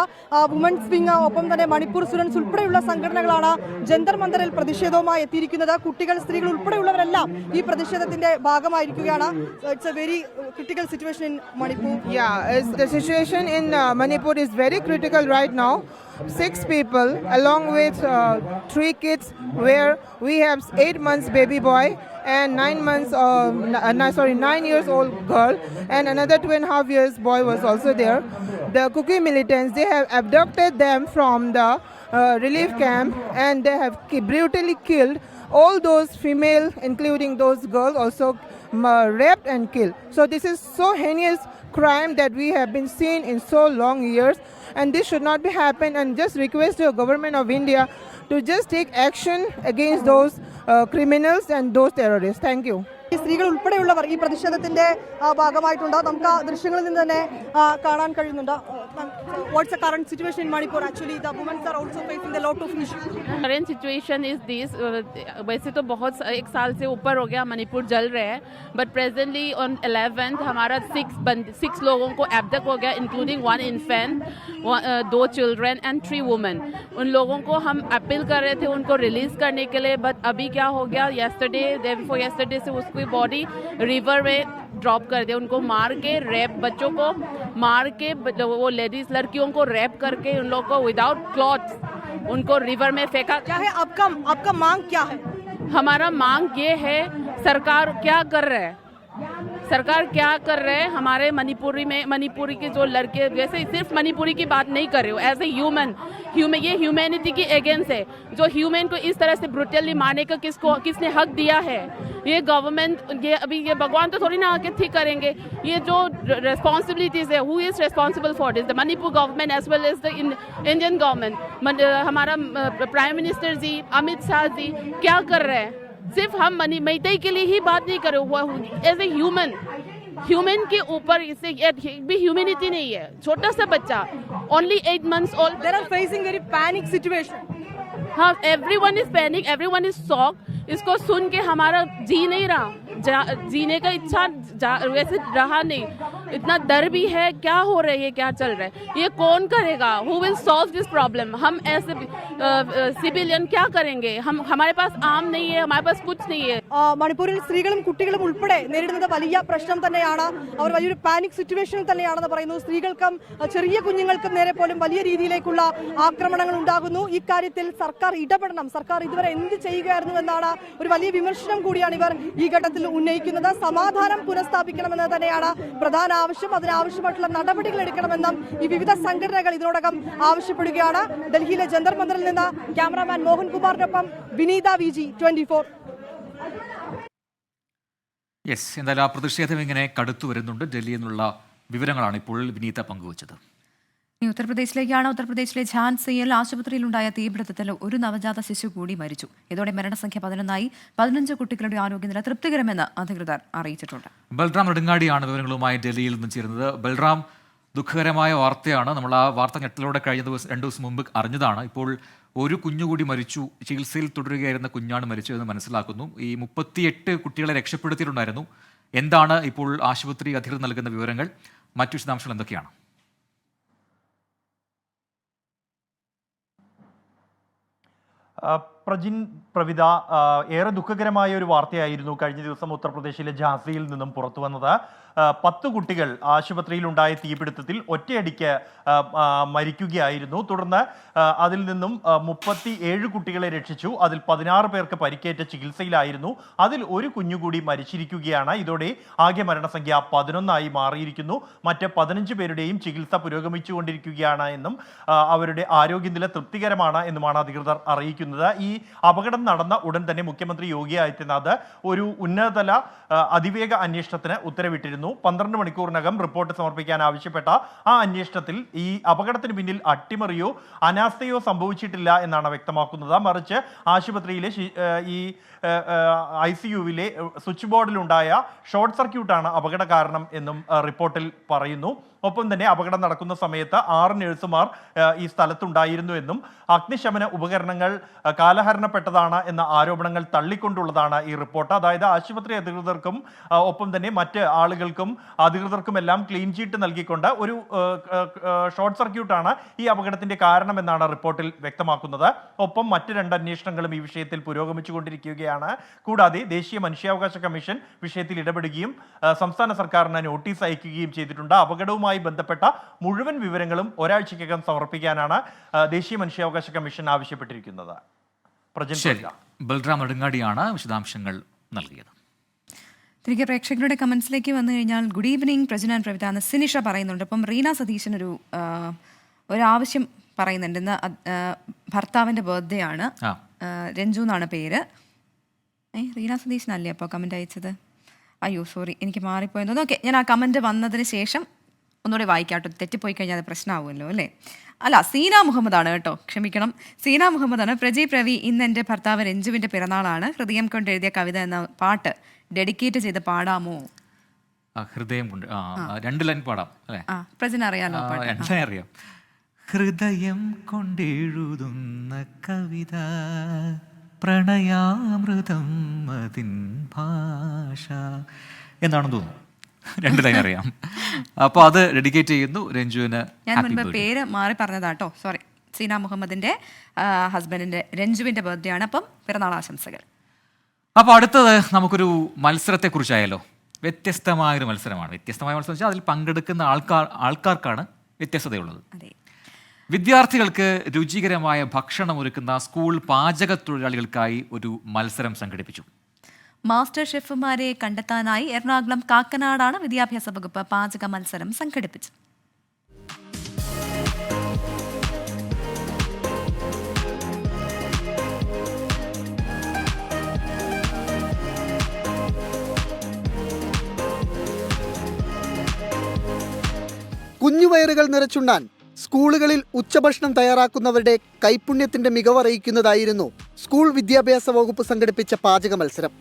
വുമൻസ് വിങ്, ഒപ്പം തന്നെ മണിപ്പൂർ സ്റ്റുഡൻസ് ഉൾപ്പെടെയുള്ള സംഘടനകളാണ് ജന്തർ മന്ദറിൽ പ്രതിഷേധവുമായി എത്തിയിരിക്കുന്നത്. കുട്ടികൾ, സ്ത്രീകൾ ഉൾപ്പെടെയുള്ളവരെല്ലാം ഈ പ്രതിഷേധത്തിന്റെ ഭാഗമായിരിക്കുകയാണ്. It's a very critical situation in Manipur. The situation in Manipur is very critical right now. 6 people along with 3 kids, where we have 8 months baby boy and 9 years old girl, and another 2.5 years boy was also there. The Kuki militants, they have abducted them from the relief camp, and they have brutally killed all those female, including those girls, also raped and killed. So this is so heinous crime that we have been seeing in so long years, and this should not be happen. And just request the government of India to just take action against those criminals and those terrorists. Thank you. ഈ സ്ത്രീകൾ ഉൾപ്പെടെയുള്ളവർ ഈ പ്രതിഷേധത്തിന്റെ ഭാഗമായിട്ടുണ്ട്. നമുക്ക് ആ ദൃശ്യങ്ങളിൽ നിന്ന് തന്നെ കാണാൻ കഴിയുന്നുണ്ട്. What's the current situation in Manipur? Actually, the women are also facing a lot of issues. Current situation is this. वैसे तो बहुत एक साल से ऊपर हो गया मणिपुर जल रहे हैं, but presently on 11th हमारा 6 लोगों को एब्डक्ट हो गया, including 1 infant, 2 children and 3 women. उन लोगों को हम अपील कर रहे थे उनको रिलीज करने के लिए, बट अभी क्या हो गया, yesterday day before yesterday से उसकी बॉडी रिवर में ड्रॉप कर दिया. उनको मार के रेप, बच्चों को मार के, वो लेडीज लड़कियों को रेप करके उन लोगों को विदाउट क्लॉथ्स उनको रिवर में फेंका. क्या है आपका मांग क्या है? हमारा मांग ये है, सरकार क्या कर रहे है, सरकार क्या कर रहे हैं हमारे मणिपुरी के जो लड़के, वैसे सिर्फ मणिपुरी की बात नहीं कर रहे हो, एज ए ह्यूमन ये ह्यूमैनिटी की अगेंस्ट है. जो ह्यूमन को इस तरह से ब्रुटली मारने का किसने हक दिया है? ये गवर्नमेंट, ये भगवान तो थोड़ी ना आके ठीक करेंगे. ये जो रेस्पॉन्सिबिलिटीज है, who is responsible for this? The Manipur government as well as the Indian government. हमारा प्राइम मिनिस्टर जी, अमित शाह जी क्या कर रहे हैं? सिर्फ हम मैतेई के लिए ही बात नहीं कर रहे हुआ, एज ए ह्यूमन के ऊपर इससे भी ह्यूमैनिटी नहीं है. छोटा सा बच्चा, only 8 months old. They are facing very panic situation. हाँ, everyone is panic, everyone is shocked. इसको सुन के हमारा जी नहीं रहा, जीने का इच्छा वैसे रहा नहीं. इतना डर भी है, क्या हो रहा है, ये क्या चल रहा है, ये कौन करेगा? Who will solve this problem? हम ऐसे സിവിലിയൻ क्या करेंगे? हमारे पास आम नहीं है, हमारे पास कुछ नहीं है. മണിപ്പൂരിൽ സ്ത്രീകളും കുട്ടികളും ഉൾപ്പെടെ നേരിടുന്നത് വലിയ പ്രശ്നം തന്നെയാണ്. അവർ വലിയൊരു പാനിക് സിറ്റുവേഷനിൽ തന്നെയാണെന്ന് പറയുന്നു. സ്ത്രീകൾക്കും ചെറിയ കുഞ്ഞുങ്ങൾക്കും നേരെ പോലും വലിയ രീതിയിലേക്കുള്ള ആക്രമണങ്ങൾ ഉണ്ടാകുന്നു. ഇക്കാര്യത്തിൽ സർക്കാർ ഇടപെടണം. സർക്കാർ ഇതുവരെ എന്ത് ചെയ്യുകയായിരുന്നു എന്നാണ് ഒരു വലിയ വിമർശനം കൂടിയാണ് ഇവർ ഈ ഘട്ടത്തിൽ ഉന്നയിക്കുന്നത്. സമാധാനം പുനഃസ്ഥാപിക്കണമെന്ന് തന്നെയാണ് പ്രധാന ആവശ്യം. അതിനാവശ്യമായിട്ടുള്ള നടപടികൾ എടുക്കണമെന്നും ഈ വിവിധ സംഘടനകൾ ഇതിനോടകം ആവശ്യപ്പെടുകയാണ്. ഡൽഹിയിലെ ജന്തർ മന്ദിറിൽ നിന്ന് ക്യാമറാമാൻ മോഹൻകുമാറിനൊപ്പം വിനീത VG 24. യെസ്, എന്തായാലും ആ പ്രതിഷേധം ഇങ്ങനെ കടുത്തു വരുന്നുണ്ട്. ഡൽഹിയിൽ നിന്നുള്ള വിവരങ്ങളാണ് ഇപ്പോൾ വിനീത പങ്കുവച്ചത്. ഇനി ഉത്തർപ്രദേശിലേക്കാണ്. ഉത്തർപ്രദേശിലെ ഝാൻസിയിൽ ആശുപത്രിയിലുണ്ടായ തീപിടുത്തത്തിൽ ഒരു നവജാത ശിശു കൂടി മരിച്ചു. ഇതോടെ മരണസംഖ്യ 11 15 കുട്ടികളുടെ ആരോഗ്യനില തൃപ്തികരമെന്ന് അധികൃതർ അറിയിച്ചിട്ടുണ്ട്. ബൽറാം നെടുങ്ങാടിയാണ് വിവരങ്ങളുമായി ഡൽഹിയിൽ നിന്ന് ചേരുന്നത്. ബൽറാം, ദുഃഖകരമായ വാർത്തയാണ്. നമ്മൾ ആ വാർത്ത ഞെട്ടലോടെ കഴിഞ്ഞ 2 ദിവസം മുമ്പ് അറിഞ്ഞതാണ്. ഇപ്പോൾ ഒരു കുഞ്ഞുകൂടി മരിച്ചു. ചികിത്സയിൽ തുടരുകയായിരുന്ന കുഞ്ഞാണ് മരിച്ചതെന്ന് മനസ്സിലാക്കുന്നു. ഈ 38 കുട്ടികളെ രക്ഷപ്പെടുത്തിയിട്ടുണ്ടായിരുന്നു. എന്താണ് ഇപ്പോൾ ആശുപത്രി അധികൃതർ നൽകുന്ന വിവരങ്ങൾ? മറ്റു വിശദാംശങ്ങൾ എന്തൊക്കെയാണ്? പ്രജിൻ, പ്രവിത, ഏറെ ദുഃഖകരമായ ഒരു വാർത്തയായിരുന്നു കഴിഞ്ഞ ദിവസം ഉത്തർപ്രദേശിലെ ഝാൻസിയിൽ നിന്നും പുറത്തു വന്നത്. 10 കുട്ടികൾ ആശുപത്രിയിലുണ്ടായ തീപിടുത്തത്തിൽ ഒറ്റയടിക്ക് മരിക്കുകയായിരുന്നു. തുടർന്ന് അതിൽ നിന്നും 37 കുട്ടികളെ രക്ഷിച്ചു. അതിൽ 16 പേർക്ക് പരിക്കേറ്റ ചികിത്സയിലായിരുന്നു. അതിൽ ഒരു കുഞ്ഞുകൂടി മരിച്ചിരിക്കുകയാണ്. ഇതോടെ ആകെ മരണസംഖ്യ 11 മാറിയിരിക്കുന്നു. മറ്റ് 15 പേരുടെയും ചികിത്സ പുരോഗമിച്ചുകൊണ്ടിരിക്കുകയാണ് എന്നും അവരുടെ ആരോഗ്യനില തൃപ്തികരമാണ് എന്നുമാണ് അധികൃതർ അറിയിക്കുന്നത്. ഈ അപകടം നടന്ന ഉടൻ തന്നെ മുഖ്യമന്ത്രി യോഗി ആദിത്യനാഥ് ഒരു ഉന്നതതല അതിവേഗ അന്വേഷണത്തിന് ഉത്തരവിട്ടിരുന്നു. 12 മണിക്കൂറിനകം റിപ്പോർട്ട് സമർപ്പിക്കാൻ ആവശ്യപ്പെട്ട ആ അന്വേഷണത്തിൽ ഈ അപകടത്തിന് പിന്നിൽ അട്ടിമറിയോ അനാസ്ഥയോ സംഭവിച്ചിട്ടില്ല എന്നാണ് വ്യക്തമാക്കുന്നത്. മറിച്ച് ആശുപത്രിയിലെ ഈ ICUവിലെ സ്വിച്ച് ബോർഡിലുണ്ടായ ഷോർട്ട് സർക്യൂട്ടാണ് അപകട കാരണം എന്നും റിപ്പോർട്ടിൽ പറയുന്നു. ഒപ്പം തന്നെ അപകടം നടക്കുന്ന സമയത്ത് 6 നഴ്സുമാർ ഈ സ്ഥലത്തുണ്ടായിരുന്നു എന്നും അഗ്നിശമന ഉപകരണങ്ങൾ കാലഹരണപ്പെട്ടതാണ് എന്ന ആരോപണങ്ങൾ തള്ളിക്കൊണ്ടുള്ളതാണ് ഈ റിപ്പോർട്ട്. അതായത് ആശുപത്രി അധികൃതർക്കും ഒപ്പം തന്നെ മറ്റ് ആളുകൾക്കും അധികൃതർക്കുമെല്ലാം ക്ലീൻ ചീറ്റ് നൽകിക്കൊണ്ട് ഒരു ഷോർട്ട് സർക്യൂട്ടാണ് ഈ അപകടത്തിന്റെ കാരണമെന്നാണ് റിപ്പോർട്ടിൽ വ്യക്തമാക്കുന്നത്. ഒപ്പം മറ്റ് 2 അന്വേഷണങ്ങളും ഈ വിഷയത്തിൽ പുരോഗമിച്ചുകൊണ്ടിരിക്കുകയാണ്. കൂടാതെ ദേശീയ മനുഷ്യാവകാശ കമ്മീഷൻ വിഷയത്തിൽ ഇടപെടുകയും സംസ്ഥാന സർക്കാരിന് നോട്ടീസ് അയക്കുകയും ചെയ്തിട്ടുണ്ട്. അപകടവുമായി സംഭവവുമായി ബന്ധപ്പെട്ട മുഴുവൻ വിവരങ്ങളും ഒരാഴ്ചക്കകം സമർപ്പിക്കാനാണ് ദേശീയ മനുഷ്യാവകാശ കമ്മീഷൻ ആവശ്യപ്പെട്ടിരിക്കുന്നത്. ബൽറാം നെടുങ്ങാടിയാണ് വിശദാംശങ്ങൾ നൽകിയത്. തിരികെ പ്രേക്ഷകരുടെ കമന്റ്സിലേക്ക് വന്നു കഴിഞ്ഞാൽ good evening Prajana and Pravitha എന്ന് സിനിഷ പറയുന്നുണ്ട്. അപ്പം റീന സതീശൻ ഒരു ആവശ്യം പറയുന്നുണ്ട്. ഇന്ന് ഭർത്താവിൻ്റെ ബർത്ത്ഡേ ആണ്, രഞ്ജു എന്നാണ് പേര്. റീന സതീശൻ അല്ലേ അപ്പോൾ കമൻറ്റ് അയച്ചത്? അയ്യോ സോറി, എനിക്ക് മാറിപ്പോയെന്ന് തോന്നുന്നു. ഓക്കെ, ഞാൻ ആ കമൻറ്റ് വന്നതിന് ശേഷം ഒന്നുകൂടെ വായിക്കാട്ടോ, തെറ്റിപ്പോയി കഴിഞ്ഞാൽ അത് പ്രശ്നമാവുമല്ലോ അല്ലേ. അല്ല, സീന മുഹമ്മദ് ആണ് കേട്ടോ, ക്ഷമിക്കണം. സീന മുഹമ്മദ് ആണ്. പ്രവി, ഇന്ന് എൻ്റെ ഭർത്താവ് രഞ്ജുവിൻ്റെ പിറന്നാളാണ്. ഹൃദയം കൊണ്ട് എഴുതിയ കവിത എന്ന പാട്ട് ഡെഡിക്കേറ്റ് ചെയ്ത് പാടാമോ? ഹൃദയം കൊണ്ട് 2 ലൈൻ പാടാം അല്ലേ? പ്രജന അറിയാലോ, അറിയാം. ഹൃദയം കൊണ്ടെഴുതുന്ന കവിത പ്രണയാമൃതം അതിൻ ഭാഷ എന്നാണെന്ന് തോന്നുന്നു. 2 ലൈൻ അറിയാം. അപ്പോൾ അത് ഡെഡിക്കേറ്റ് ചെയ്യുന്നു രഞ്ജുവിന്. ഞാൻ മുൻപ് പേര് മാറി പറഞ്ഞതാട്ടോ, സോറി. സീന മുഹമ്മദിന്റെ ഹസ്ബൻഡിന്റെ രഞ്ജുവിന്റെ ബർത്ത്ഡേ ആണ്. അപ്പം പിറന്നാൾ ആശംസകൾ. അപ്പോൾ അടുത്തത് നമുക്കൊരു മത്സരത്തെക്കുറിച്ചായാലോ. വ്യത്യസ്തമായൊരു മത്സരമാണ്. വ്യത്യസ്തമായ മത്സരം വെച്ചാൽ അതിൽ പങ്കെടുക്കുന്ന ആൾക്കാർക്കാണ് വ്യത്യസ്തതയുള്ളത്. വിദ്യാർത്ഥികൾക്ക് രുചികരമായ ഭക്ഷണം ഒരുക്കുന്ന സ്കൂൾ പാചക തൊഴിലാളികൾക്കായി ഒരു മത്സരം സംഘടിപ്പിച്ചു. മാസ്റ്റർ ഷെഫുമാരെ കണ്ടെത്താനായി എറണാകുളം കാക്കനാടാണ് വിദ്യാഭ്യാസ വകുപ്പ് പാചക മത്സരം സംഘടിപ്പിച്ചത്. കുഞ്ഞുവയറുകൾ നിറച്ചുണ്ണാൻ സ്കൂളുകളിൽ ഉച്ചഭക്ഷണം തയ്യാറാക്കുന്നവരുടെ കൈപുണ്യത്തിന്റെ മികവറിയിക്കുന്നതായിരുന്നു സ്കൂൾ വിദ്യാഭ്യാസ വകുപ്പ് സംഘടിപ്പിച്ച പാചക മത്സരം.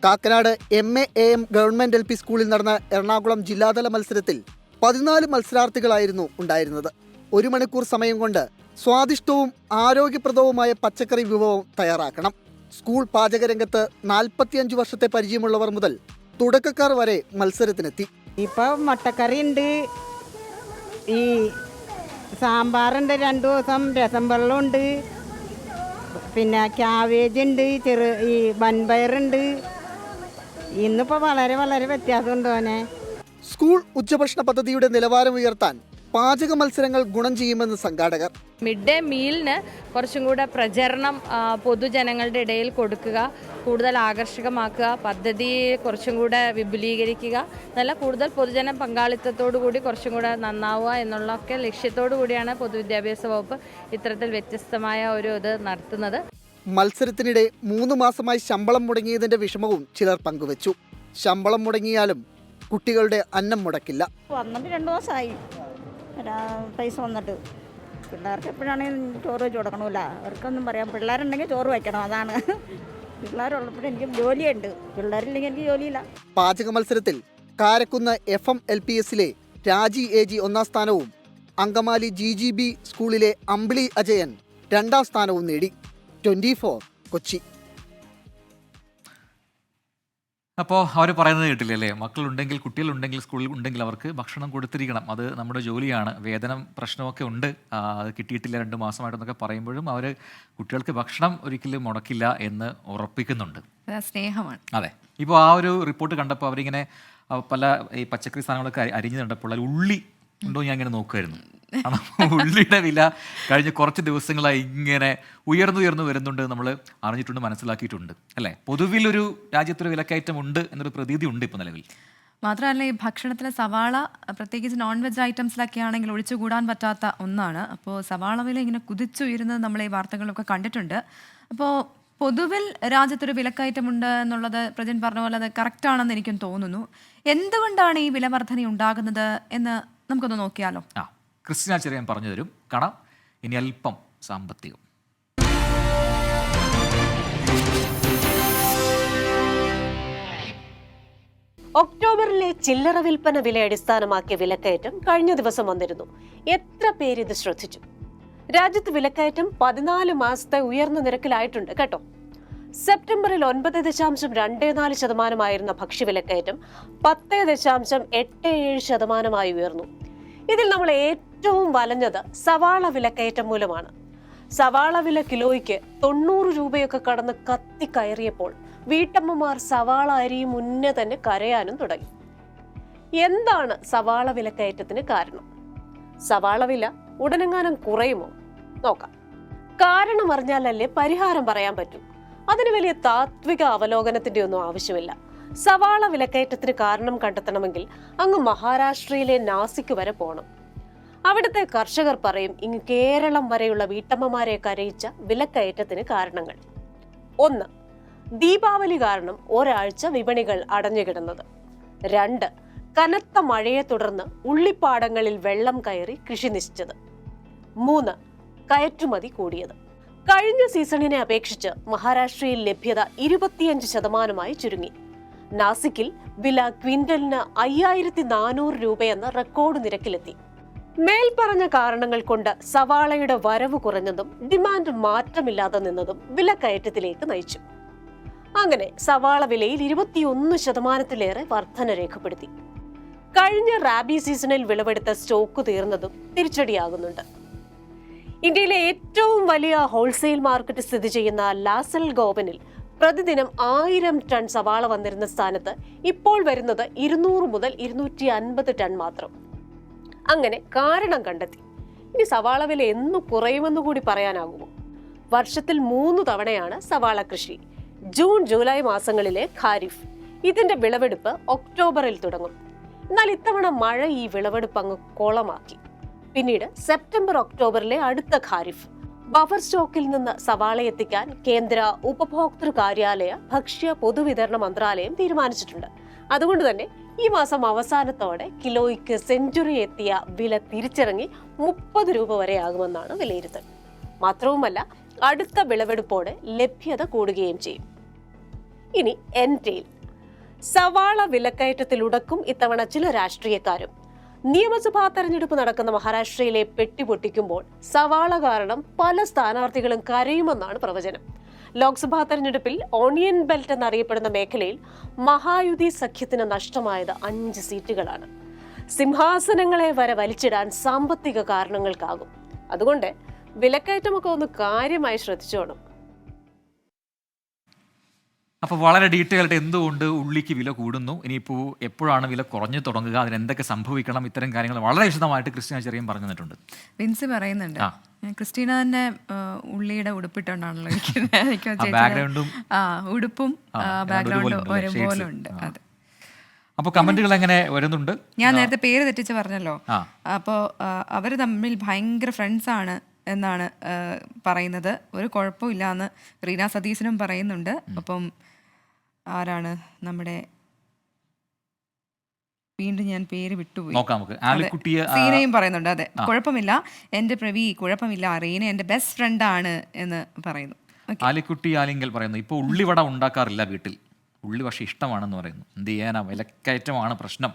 കാക്കനാട് MAAM ഗവൺമെന്റ് LP സ്കൂളിൽ നടന്ന എറണാകുളം ജില്ലാതല മത്സരത്തിൽ 14 മത്സരാർത്ഥികളായിരുന്നു ഉണ്ടായിരുന്നത്. 1 മണിക്കൂർ സമയം കൊണ്ട് സ്വാദിഷ്ടവും ആരോഗ്യപ്രദവുമായ പച്ചക്കറി വിഭവം തയ്യാറാക്കണം. സ്കൂൾ പാചകരംഗത്ത് 45 വർഷത്തെ പരിചയമുള്ളവർ മുതൽ തുടക്കക്കാർ വരെ മത്സരത്തിനെത്തി. ഇപ്പം മുട്ടക്കറി ഉണ്ട്, ഈ സാമ്പാറുണ്ട്, 2 ദിവസം രസം വെള്ളമുണ്ട്, പിന്നെ ക്യാബേജ് ഉണ്ട്, ഈ വൻപയറുണ്ട്. ഇന്നിപ്പോൾ വളരെ വളരെ വ്യത്യാസമുണ്ട് മോനെ. സ്കൂൾ ഉച്ചഭക്ഷണ പദ്ധതിയുടെ നിലവാരം ഉയർത്താൻ പാചക മത്സരങ്ങൾ ഗുണം ചെയ്യുമെന്ന് സംഘാടകർ. മിഡ് ഡേ മീലിന് കുറച്ചും കൂടെ പ്രചരണം പൊതുജനങ്ങളുടെ ഇടയിൽ കൊടുക്കുക, കൂടുതൽ ആകർഷകമാക്കുക, പദ്ധതി കുറച്ചും കൂടെ വിപുലീകരിക്കുക, നല്ല കൂടുതൽ പൊതുജന പങ്കാളിത്തത്തോടു കൂടി കുറച്ചും കൂടെ നന്നാവുക എന്നുള്ളൊക്കെ ലക്ഷ്യത്തോടു കൂടിയാണ് പൊതുവിദ്യാഭ്യാസ വകുപ്പ് ഇത്തരത്തിൽ വ്യത്യസ്തമായ ഒരു ഇത് നടത്തുന്നത്. മത്സരത്തിനിടെ 3 മാസമായി ശമ്പളം മുടങ്ങിയതിന്റെ വിഷമവും ചിലർ പങ്കുവച്ചു. ശമ്പളം മുടങ്ങിയാലും കുട്ടികളുടെ അന്നം മുടക്കില്ല. വന്നിട്ട് 2 ദിവസമായി പൈസ വന്നിട്ട്. പിള്ളേർക്ക് എപ്പോഴാണെങ്കിലും ചോറ് വെച്ച് കൊടുക്കണമില്ല, അവർക്കൊന്നും പറയാം. പിള്ളേരുണ്ടെങ്കിൽ ചോറ് വയ്ക്കണം, അതാണ്. പിള്ളേരുള്ളപ്പോൾ എനിക്ക് ജോലിയുണ്ട്, പിള്ളേരില്ലെങ്കിൽ എനിക്ക് ജോലിയില്ല. പാചക മത്സരത്തിൽ കാരക്കുന്ന് FM LPSലെ രാജി AG 1ാം സ്ഥാനവും അങ്കമാലി GGB സ്കൂളിലെ അമ്പിളി അജയൻ 2ാം സ്ഥാനവും നേടി. 24 കൊച്ചി. അപ്പോൾ അവർ പറയുന്നത് കേട്ടില്ലേ അല്ലേ, മക്കളുണ്ടെങ്കിൽ കുട്ടികളുണ്ടെങ്കിൽ സ്കൂളിൽ ഉണ്ടെങ്കിൽ അവർക്ക് ഭക്ഷണം കൊടുത്തിരിക്കണം, അത് നമ്മുടെ ജോലിയാണ്. വേതനം പ്രശ്നമൊക്കെ ഉണ്ട്, അത് കിട്ടിയിട്ടില്ല 2 മാസമായിട്ടെന്നൊക്കെ പറയുമ്പോഴും അവർ കുട്ടികൾക്ക് ഭക്ഷണം ഒരിക്കലും മുടക്കില്ല എന്ന് ഉറപ്പിക്കുന്നുണ്ട്. സ്നേഹമാണ്. അതെ. ഇപ്പോൾ ആ ഒരു റിപ്പോർട്ട് കണ്ടപ്പോൾ അവരിങ്ങനെ പല ഈ പച്ചക്കറി സാധനങ്ങളൊക്കെ അരിഞ്ഞു കണ്ടപ്പോൾ അതിൽ ഉള്ളി ഉണ്ടോ ഞാൻ ഇങ്ങനെ നോക്കുമായിരുന്നു. ഉള്ളിയുടെ വില കഴിഞ്ഞ കുറച്ച് ദിവസങ്ങളായി ഇങ്ങനെ ഉയർന്നു വരുന്നുണ്ട്, നമ്മൾ അറിഞ്ഞിട്ടുണ്ട്, മനസ്സിലാക്കിയിട്ടുണ്ട് അല്ലേ. പൊതുവിലൊരു രാജ്യത്തൊരു വിലക്കയറ്റം ഉണ്ട് എന്നൊരു പ്രതീതി ഉണ്ട് ഇപ്പോൾ നിലവിൽ. മാത്രമല്ല ഈ ഭക്ഷണത്തിലെ സവാള, പ്രത്യേകിച്ച് നോൺ വെജ് ഐറ്റംസിലൊക്കെ ആണെങ്കിൽ ഒഴിച്ചുകൂടാൻ പറ്റാത്ത ഒന്നാണ്. അപ്പോൾ സവാള വില ഇങ്ങനെ കുതിച്ചുയരുന്നത് നമ്മൾ ഈ വാർത്തകളൊക്കെ കണ്ടിട്ടുണ്ട്. അപ്പോൾ പൊതുവിൽ രാജ്യത്തൊരു വിലക്കയറ്റമുണ്ട് എന്നുള്ളത് പ്രജൻ പറഞ്ഞ പോലെ അത് കറക്റ്റാണെന്ന് എനിക്കും തോന്നുന്നു. എന്തുകൊണ്ടാണ് ഈ വിലവർധന ഉണ്ടാകുന്നത് എന്ന് നമുക്കൊന്ന് നോക്കിയാലോ. ക്രിസ്ത്യന ചെറിയാൻ പറഞ്ഞു തരും. കാണാം. ഇനി അല്പം സാമ്പത്തികം. ഒക്ടോബറിലെ ചില്ലറ വിൽപ്പന വില അടിസ്ഥാനമാക്കിയ വിലക്കയറ്റം കഴിഞ്ഞ ദിവസം വന്നിരുന്നു. എത്ര പേര് ഇത് ശ്രദ്ധിച്ചു? രാജ്യത്ത് വിലക്കയറ്റം 14 മാസത്തെ ഉയർന്ന നിരക്കിലായിട്ടുണ്ട് കേട്ടോ. സെപ്റ്റംബറിൽ 9.24% ഭക്ഷ്യവിലക്കയറ്റം 10.87% ഉയർന്നു. ഇതിൽ നമ്മൾ ഏറ്റവും വലഞ്ഞത് സവാള വിലക്കയറ്റം മൂലമാണ്. സവാള വില കിലോയ്ക്ക് 90 രൂപയൊക്കെ കടന്ന് കത്തിക്കയറിയപ്പോൾ വീട്ടമ്മമാർ സവാള അരിയും മുന്നേ തന്നെ കരയാനും തുടങ്ങി. എന്താണ് സവാള വിലക്കയറ്റത്തിന് കാരണം? സവാള വില ഉടനെങ്ങാനും കുറയുമോ? നോക്കാം. കാരണം അറിഞ്ഞാലല്ലേ പരിഹാരം പറയാൻ പറ്റൂ. അതിന് വലിയ താത്വിക അവലോകനത്തിന്റെ ഒന്നും ആവശ്യമില്ല. സവാള വിലക്കയറ്റത്തിന് കാരണം കണ്ടെത്തണമെങ്കിൽ അങ്ങ് മഹാരാഷ്ട്രയിലെ നാസിക്ക് വരെ പോകണം. അവിടുത്തെ കർഷകർ പറയും ഇങ്ങ് കേരളം വരെയുള്ള വീട്ടമ്മമാരെ കരയിച്ച വിലക്കയറ്റത്തിന് കാരണങ്ങൾ. 1. ദീപാവലി കാരണം ഒരാഴ്ച വിപണികൾ അടഞ്ഞുകിടന്നത്. 2. കനത്ത മഴയെ തുടർന്ന് ഉള്ളിപ്പാടങ്ങളിൽ വെള്ളം കയറി കൃഷി നശിച്ചത്. 3. കയറ്റുമതി കൂടിയത്. കഴിഞ്ഞ സീസണിനെ അപേക്ഷിച്ച് മഹാരാഷ്ട്രയിൽ ലഭ്യത 25% ചുരുങ്ങി. നാസിക്കിൽ വില ക്വിന്റലിന് 5400 രൂപയെന്ന റെക്കോർഡ് നിരക്കിലെത്തി. മേൽപ്പറഞ്ഞ കാരണങ്ങൾ കൊണ്ട് സവാളയുടെ വരവ് കുറഞ്ഞതും ഡിമാൻഡ് മാറ്റമില്ലാതെ നിന്നതും വിലക്കയറ്റത്തിലേക്ക് നയിച്ചു. അങ്ങനെ സവാള വിലയിൽ 21%-ലേറെ വർധന രേഖപ്പെടുത്തി. കഴിഞ്ഞ റാബി സീസണിൽ വിളവെടുത്ത സ്റ്റോക്ക് തീർന്നതും തിരിച്ചടിയാകുന്നുണ്ട്. ഇന്ത്യയിലെ ഏറ്റവും വലിയ ഹോൾസെയിൽ മാർക്കറ്റ് സ്ഥിതി ചെയ്യുന്ന ലാസൽ ഗോവനിൽ പ്രതിദിനം 1000 ടൺ സവാള വന്നിരുന്ന സ്ഥാനത്ത് ഇപ്പോൾ വരുന്നത് 200 മുതൽ 250 ടൺ മാത്രം. അങ്ങനെ കാരണം കണ്ടെത്തി. ഇനി സവാള വില എന്നു കുറയുമെന്ന് കൂടി പറയാനാകുമോ? വർഷത്തിൽ 3 തവണയാണ് സവാള കൃഷി. ജൂൺ ജൂലൈ മാസങ്ങളിലെ ഖാരിഫ്. ഇതിന്റെ വിളവെടുപ്പ് ഒക്ടോബറിൽ തുടങ്ങും. എന്നാൽ ഇത്തവണ മഴ ഈ വിളവെടുപ്പ് അങ്ങ് കോളമാക്കി. പിന്നീട് സെപ്റ്റംബർ ഒക്ടോബറിലെ അടുത്ത ഖാരിഫ്. ബഫർ സ്റ്റോക്കിൽ നിന്ന് സവാള എത്തിക്കാൻ കേന്ദ്ര ഉപഭോക്തൃ കാര്യാലയ ഭക്ഷ്യ പൊതുവിതരണ മന്ത്രാലയം തീരുമാനിച്ചിട്ടുണ്ട്. അതുകൊണ്ട് തന്നെ ഈ മാസം അവസാനത്തോടെ കിലോയ്ക്ക് സെഞ്ചുറി എത്തിയ വില തിരിച്ചിറങ്ങി 30 രൂപ വരെയാകുമെന്നാണ് വിലയിരുത്തൽ. മാത്രവുമല്ല അടുത്ത വിളവെടുപ്പോടെ ലഭ്യത കൂടുകയും ചെയ്യും. ഇനി എൻടെയിൽ. സവാള വിലക്കയറ്റത്തിലുടക്കും ഇത്തവണ ചില രാഷ്ട്രീയക്കാരും. നിയമസഭാ തെരഞ്ഞെടുപ്പ് നടക്കുന്ന മഹാരാഷ്ട്രയിലെ പെട്ടി പൊട്ടിക്കുമ്പോൾ സവാള കാരണം പല സ്ഥാനാർത്ഥികളും കരയുമെന്നാണ് പ്രവചനം. ലോക്സഭാ തെരഞ്ഞെടുപ്പിൽ ഓണിയൻ ബെൽറ്റ് എന്നറിയപ്പെടുന്ന മേഖലയിൽ മഹായുതി സഖ്യത്തിന് നഷ്ടമായത് 5 സീറ്റുകളാണ്. സിംഹാസനങ്ങളെ വരെ വലിച്ചിടാൻ സാമ്പത്തിക കാരണങ്ങൾക്കാകും. അതുകൊണ്ട് വിലക്കയറ്റമൊക്കെ ഒന്ന് കാര്യമായി ശ്രദ്ധിച്ചോണം. അപ്പോൾ വളരെ ഡീറ്റെയിൽഡ് എന്തുകൊണ്ട് ഉള്ളിക്ക് വില കൂടുന്നു, ഇനിയിപ്പോൾ എപ്പോഴാണ് വില കുറഞ്ഞു തുടങ്ങുക, അതിന് എന്തൊക്കെ സംഭവിക്കണം, ഇത്തരം കാര്യങ്ങൾ വളരെ വിശദമായിട്ട് ക്രിസ്റ്റീന ചെറിയൻ പറഞ്ഞു തന്നിട്ടുണ്ട്. വിൻസി പറയുന്നുണ്ട് ക്രിസ്റ്റീന തന്നെ ഉള്ളിയുടെ ഉടുപ്പിട്ടുണ്ടാണല്ലോ ബാക്ക്ഗ്രൗണ്ടും ഉടുപ്പും ബാക്ക്ഗ്രൗണ്ടും ഒരുപോലെ ഉണ്ട്. അതെ. അപ്പോൾ കമന്റുകൾ എങ്ങനെ വരുന്നുണ്ട്? ഞാൻ നേരത്തെ പേര് തെറ്റിച്ച് പറഞ്ഞല്ലോ. അപ്പോൾ അവർ തമ്മിൽ ഭയങ്കര ഫ്രണ്ട്സ് ആണ് എന്നാണ് പറയുന്നത്. ഒരു കുഴപ്പമില്ല എന്ന് റീന സതീശനും പറയുന്നുണ്ട്. അപ്പം ആരാണ് നമ്മുടെ, വീണ്ടും ഞാൻ പേര് വിട്ടുപോയി, സീനയും പറയുന്നുണ്ട്. അതെ, കുഴപ്പമില്ല എൻ്റെ പ്രവി, കുഴപ്പമില്ല, റീന എൻ്റെ ബെസ്റ്റ് ഫ്രണ്ടാണ് എന്ന് പറയുന്നു. ആലിക്കുട്ടി ആലിങ്കൽ പറയുന്നു ഇപ്പോൾ ഉള്ളിവട ഉണ്ടാക്കാറില്ല വീട്ടിൽ, ഉള്ളി പക്ഷേ ഇഷ്ടമാണെന്ന് പറയുന്നു. എന്ത് ചെയ്യാനാ, വിലക്കയറ്റമാണ് പ്രശ്നം.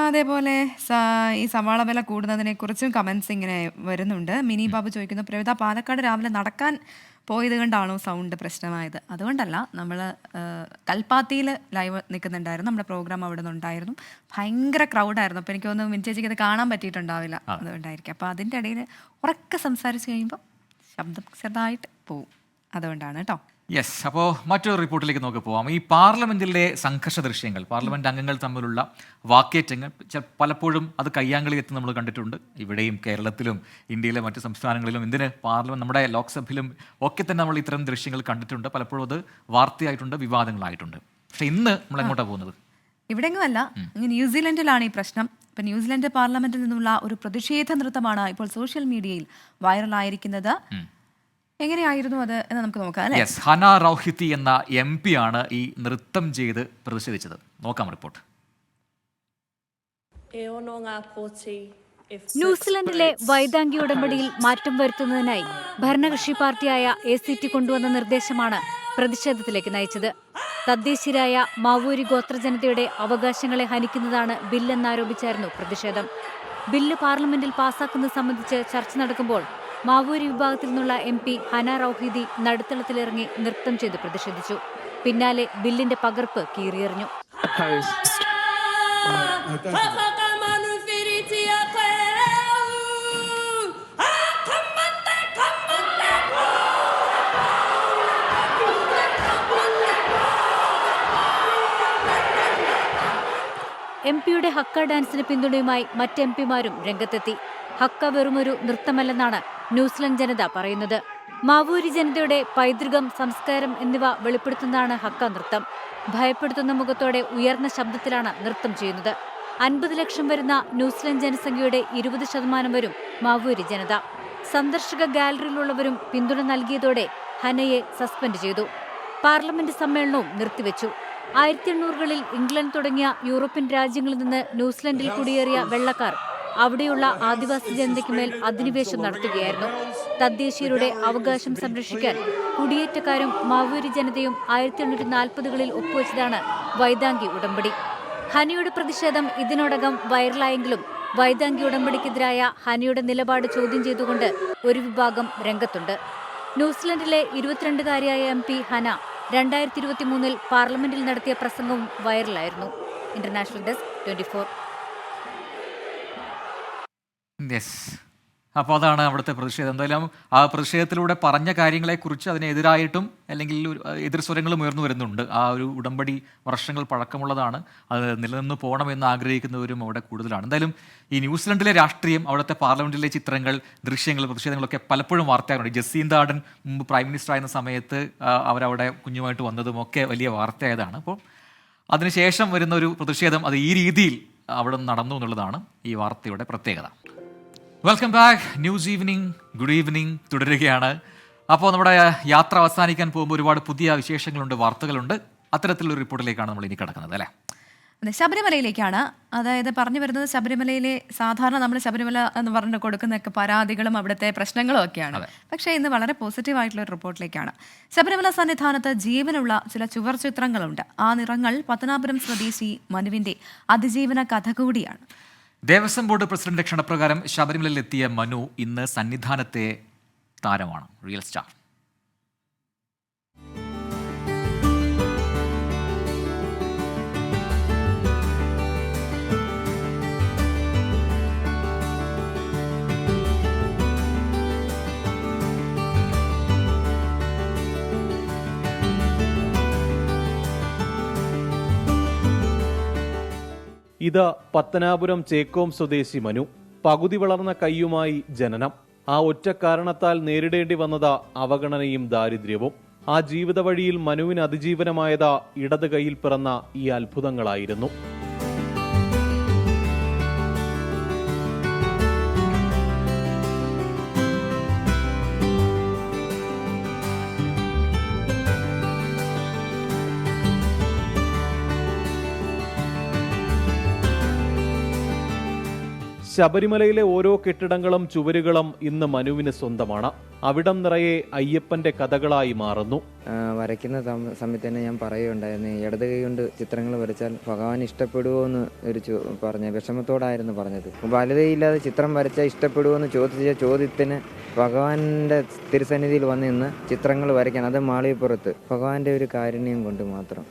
അതേപോലെ ഈ സവാള വില കൂടുന്നതിനെ കുറിച്ചും കമൻസ് ഇങ്ങനെ വരുന്നുണ്ട്. മിനി ബാബു ചോദിക്കുന്നു, പ്രവിത പാലക്കാട് രാവിലെ നടക്കാൻ പോയത് കൊണ്ടാണോ സൗണ്ട് പ്രശ്നമായത്? അതുകൊണ്ടല്ല, നമ്മൾ കൽപ്പാത്തിയിൽ ലൈവ് നിൽക്കുന്നുണ്ടായിരുന്നു, നമ്മുടെ പ്രോഗ്രാം അവിടെ നിന്നുണ്ടായിരുന്നു, ഭയങ്കര ക്രൗഡായിരുന്നു. അപ്പോൾ എനിക്ക് തോന്നുന്നു മിനിച്ചേച്ചിക്ക് അത് കാണാൻ പറ്റിയിട്ടുണ്ടാവില്ല, അതുകൊണ്ടായിരിക്കും. അപ്പോൾ അതിൻ്റെ ഇടയിൽ ഉറക്കെ സംസാരിച്ച് കഴിയുമ്പോൾ ശബ്ദം ചെറുതായിട്ട് പോവും, അതുകൊണ്ടാണ് കേട്ടോ. യെസ്. അപ്പോൾ മറ്റൊരു റിപ്പോർട്ടിലേക്ക് നമുക്ക് പോകാം. ഈ പാർലമെന്റിലെ സംഘർഷ ദൃശ്യങ്ങൾ, പാർലമെന്റ് അംഗങ്ങൾ തമ്മിലുള്ള വാക്കേറ്റങ്ങൾ പലപ്പോഴും അത് കയ്യാങ്കളി എത്തി നമ്മൾ കണ്ടിട്ടുണ്ട്. ഇവിടെയും കേരളത്തിലും ഇന്ത്യയിലെ മറ്റ് സംസ്ഥാനങ്ങളിലും, എന്തിന് പാർലമെന്റ് നമ്മുടെ ലോക്സഭയിലും ഒക്കെ തന്നെ നമ്മൾ ഇത്തരം ദൃശ്യങ്ങൾ കണ്ടിട്ടുണ്ട്. പലപ്പോഴും അത് വാർത്തയായിട്ടുണ്ട്, വിവാദങ്ങളായിട്ടുണ്ട്. പക്ഷെ ഇന്ന് നമ്മൾ എങ്ങോട്ടാണ് പോകുന്നത്? ഇവിടെങ്ങുമല്ല, ന്യൂസിലൻഡിലാണ് ഈ പ്രശ്നം. ഇപ്പം ന്യൂസിലൻഡ് പാർലമെന്റിൽ നിന്നുള്ള ഒരു പ്രതിഷേധ നൃത്തമാണ് ഇപ്പോൾ സോഷ്യൽ മീഡിയയിൽ വൈറലായിരിക്കുന്നത്. എങ്ങനെയായിരുന്നു അത് എന്ന് നമുക്ക് നോക്കാം. യെസ്, ഹന റൗഹിത്തി എന്ന MP ആണ് ഈ നൃത്തം ചെയ്ത് പ്രതിഷേധിച്ചത്. നോക്കാം റിപ്പോർട്ട്. ന്യൂസിലൻഡിലെ വൈതാംഗി ഉടമ്പടിയിൽ മാറ്റം വരുത്തുന്നതിനായി ഭരണകക്ഷി പാർട്ടിയായ ACT കൊണ്ടുവന്ന നിർദ്ദേശമാണ് പ്രതിഷേധത്തിലേക്ക് നയിച്ചത്. തദ്ദേശീയരായ മാവൂരി ഗോത്രജനതയുടെ അവകാശങ്ങളെ ഹനിക്കുന്നതാണ് ബില്ലെന്നാരോപിച്ചായിരുന്നു പ്രതിഷേധം. ബില്ല് പാർലമെന്റിൽ പാസാക്കുന്നത് സംബന്ധിച്ച് ചർച്ച നടക്കുമ്പോൾ മാവൂരി വിഭാഗത്തിൽ നിന്നുള്ള MP ഹന റൗഹിദി നടുത്തളത്തിലിറങ്ങി നൃത്തം ചെയ്ത് പ്രതിഷേധിച്ചു. പിന്നാലെ ബില്ലിന്റെ പകർപ്പ് കീറിയെറിഞ്ഞു. MP-യുടെ ഹക്ക ഡാൻസിന് പിന്തുണയുമായി മറ്റ് MP-മാരും രംഗത്തെത്തി. ഹക്ക വെറുമൊരു നൃത്തമല്ലെന്നാണ് ന്യൂസിലൻഡ് ജനത പറയുന്നത്. മാവൂരി ജനതയുടെ പൈതൃകം, സംസ്കാരം എന്നിവ വെളിപ്പെടുത്തുന്നതാണ് ഹക്ക നൃത്തം. ഭയപ്പെടുത്തുന്ന മുഖത്തോടെ ഉയർന്ന ശബ്ദത്തിലാണ് നൃത്തം ചെയ്യുന്നത്. 50 ലക്ഷം വരുന്ന ന്യൂസിലൻഡ് ജനസംഖ്യയുടെ 20% വരും മാവൂരി ജനത. സന്ദർശക ഗാലറിയിലുള്ളവരും പിന്തുണ നൽകിയതോടെ ഹനയെ സസ്പെൻഡ് ചെയ്തു. പാർലമെന്റ് സമ്മേളനവും നിർത്തിവെച്ചു. 1800കളിൽ ഇംഗ്ലണ്ട് തുടങ്ങിയ യൂറോപ്യൻ രാജ്യങ്ങളിൽ നിന്ന് ന്യൂസിലൻഡിൽ കുടിയേറിയ വെള്ളക്കാർ അവിടെയുള്ള ആദിവാസി ജനതയ്ക്ക് മേൽ അധിനിവേശം നടത്തുകയായിരുന്നു. തദ്ദേശീയരുടെ അവകാശം സംരക്ഷിക്കാൻ കുടിയേറ്റക്കാരും മാവൂരി ജനതയും 1840കളിൽ ഒപ്പുവെച്ചതാണ് വൈതാങ്കി ഉടമ്പടി. ഹനയുടെ പ്രതിഷേധം ഇതിനോടകം വൈറലായെങ്കിലും വൈതാങ്കി ഉടമ്പടിക്കെതിരായ ഹനയുടെ നിലപാട് ചോദ്യം ചെയ്തുകൊണ്ട് ഒരു വിഭാഗം രംഗത്തുണ്ട്. ന്യൂസിലൻഡിലെ 22-കാരിയായ MP ഹന 2023 പാർലമെന്റിൽ നടത്തിയ പ്രസംഗവും വൈറലായിരുന്നു. International desk 24. അപ്പോൾ അതാണ് അവിടുത്തെ പ്രതിഷേധം. എന്തായാലും ആ പ്രതിഷേധത്തിലൂടെ പറഞ്ഞ കാര്യങ്ങളെക്കുറിച്ച് അതിനെതിരായിട്ടും അല്ലെങ്കിൽ എതിർ സ്വരങ്ങളും ഉയർന്നു വരുന്നുണ്ട്. ആ ഒരു ഉടമ്പടി വർഷങ്ങൾ പഴക്കമുള്ളതാണ്, അത് നിലനിന്ന് പോകണമെന്ന് ആഗ്രഹിക്കുന്നവരും അവിടെ കൂടുതലാണ്. എന്തായാലും ഈ ന്യൂസിലൻഡിലെ രാഷ്ട്രീയം, അവിടുത്തെ പാർലമെന്റിലെ ചിത്രങ്ങൾ, ദൃശ്യങ്ങൾ, പ്രതിഷേധങ്ങളൊക്കെ പലപ്പോഴും വാർത്തയാകുന്നുണ്ട്. ജസീന്ത ആർഡൻ മുമ്പ് പ്രൈം മിനിസ്റ്റർ ആയിരുന്ന സമയത്ത് അവരവിടെ കുഞ്ഞുമായിട്ട് വന്നതും ഒക്കെ വലിയ വാർത്തയായതാണ്. അപ്പോൾ അതിനുശേഷം വരുന്ന ഒരു പ്രതിഷേധം അത് ഈ രീതിയിൽ അവിടെ നടന്നു എന്നുള്ളതാണ് ഈ വാർത്തയുടെ പ്രത്യേകത. Welcome back. News evening, good evening തുടരുകയാണ്. അപ്പോൾ നമ്മുടെ യാത്ര അവസാനിക്കാൻ പോകുമ്പോൾ ഒരുപാട് പുതിയ വിശേഷങ്ങളുണ്ട്, വാർത്തകളുണ്ട്. അത്തരത്തിലുള്ള റിപ്പോർട്ടിലേക്കാണ് നമ്മൾ ഇനി കിടക്കുന്നത്, അല്ലേ? അതെ, ശബരിമലയിലേക്കാണ്. അതായത് പറഞ്ഞു വരുന്നത് ശബരിമലയിലെ സാധാരണ നമ്മൾ ശബരിമല എന്ന് പറഞ്ഞ് കൊടുക്കുന്നൊക്കെ പരാതികളും അവിടുത്തെ പ്രശ്നങ്ങളും ഒക്കെയാണ്. പക്ഷേ ഇന്ന് വളരെ പോസിറ്റീവായിട്ടുള്ള ഒരു റിപ്പോർട്ടിലേക്കാണ്. ശബരിമല സന്നിധാനത്ത് ജീവനുള്ള ചില ചുവർ ചിത്രങ്ങളുണ്ട്. ആ നിറങ്ങൾ പത്തനാപുരം സ്വദേശി മനുവിന്റെ അതിജീവന കഥ കൂടിയാണ്. ദേവസ്വം ബോർഡ് പ്രസിഡന്റ് ക്ഷണപ്രകാരം ശബരിമലയിലെത്തിയ മനു ഇന്ന് സന്നിധാനത്തെ താരമാണ്, റിയൽ സ്റ്റാർ. ഇത് പത്തനാപുരം ചേക്കോം സ്വദേശി മനു. പകുതി വളർന്ന കൈയുമായി ജനനം. ആ ഒറ്റ കാരണത്താൽ നേരിടേണ്ടി വന്നത് അവഗണനയും ദാരിദ്ര്യവും. ആ ജീവിത വഴിയിൽ മനുവിന് അതിജീവനമായത് ഇടത് കൈയിൽ പിറന്ന ഈ അത്ഭുതങ്ങളായിരുന്നു. ശബരിമലയിലെ ഓരോ കെട്ടിടങ്ങളും ചുവരുകളും ഇന്ന് മനുവിന് സ്വന്തമാണ്. അവിടം നിറയെ അയ്യപ്പന്റെ കഥകളായി മാറുന്നു. വരയ്ക്കുന്ന സമയത്ത് തന്നെ ഞാൻ പറയുകയുണ്ടായിരുന്നു, ഇടത് കൈ കൊണ്ട് ചിത്രങ്ങൾ വരച്ചാൽ ഭഗവാൻ ഇഷ്ടപ്പെടുമോ എന്ന് പറഞ്ഞ വിഷമത്തോടായിരുന്നു പറഞ്ഞത്. വലതയില്ലാതെ ചിത്രം വരച്ചാൽ ഇഷ്ടപ്പെടുമോ എന്ന് ചോദിച്ച ചോദ്യത്തിന് ഭഗവാന്റെ തിരുസന്നിധിയിൽ വന്ന് നിന്ന് ചിത്രങ്ങൾ വരയ്ക്കാൻ, അത് മാളികപ്പുറത്ത് ഭഗവാന്റെ ഒരു കാരുണ്യം കൊണ്ട് മാത്രം.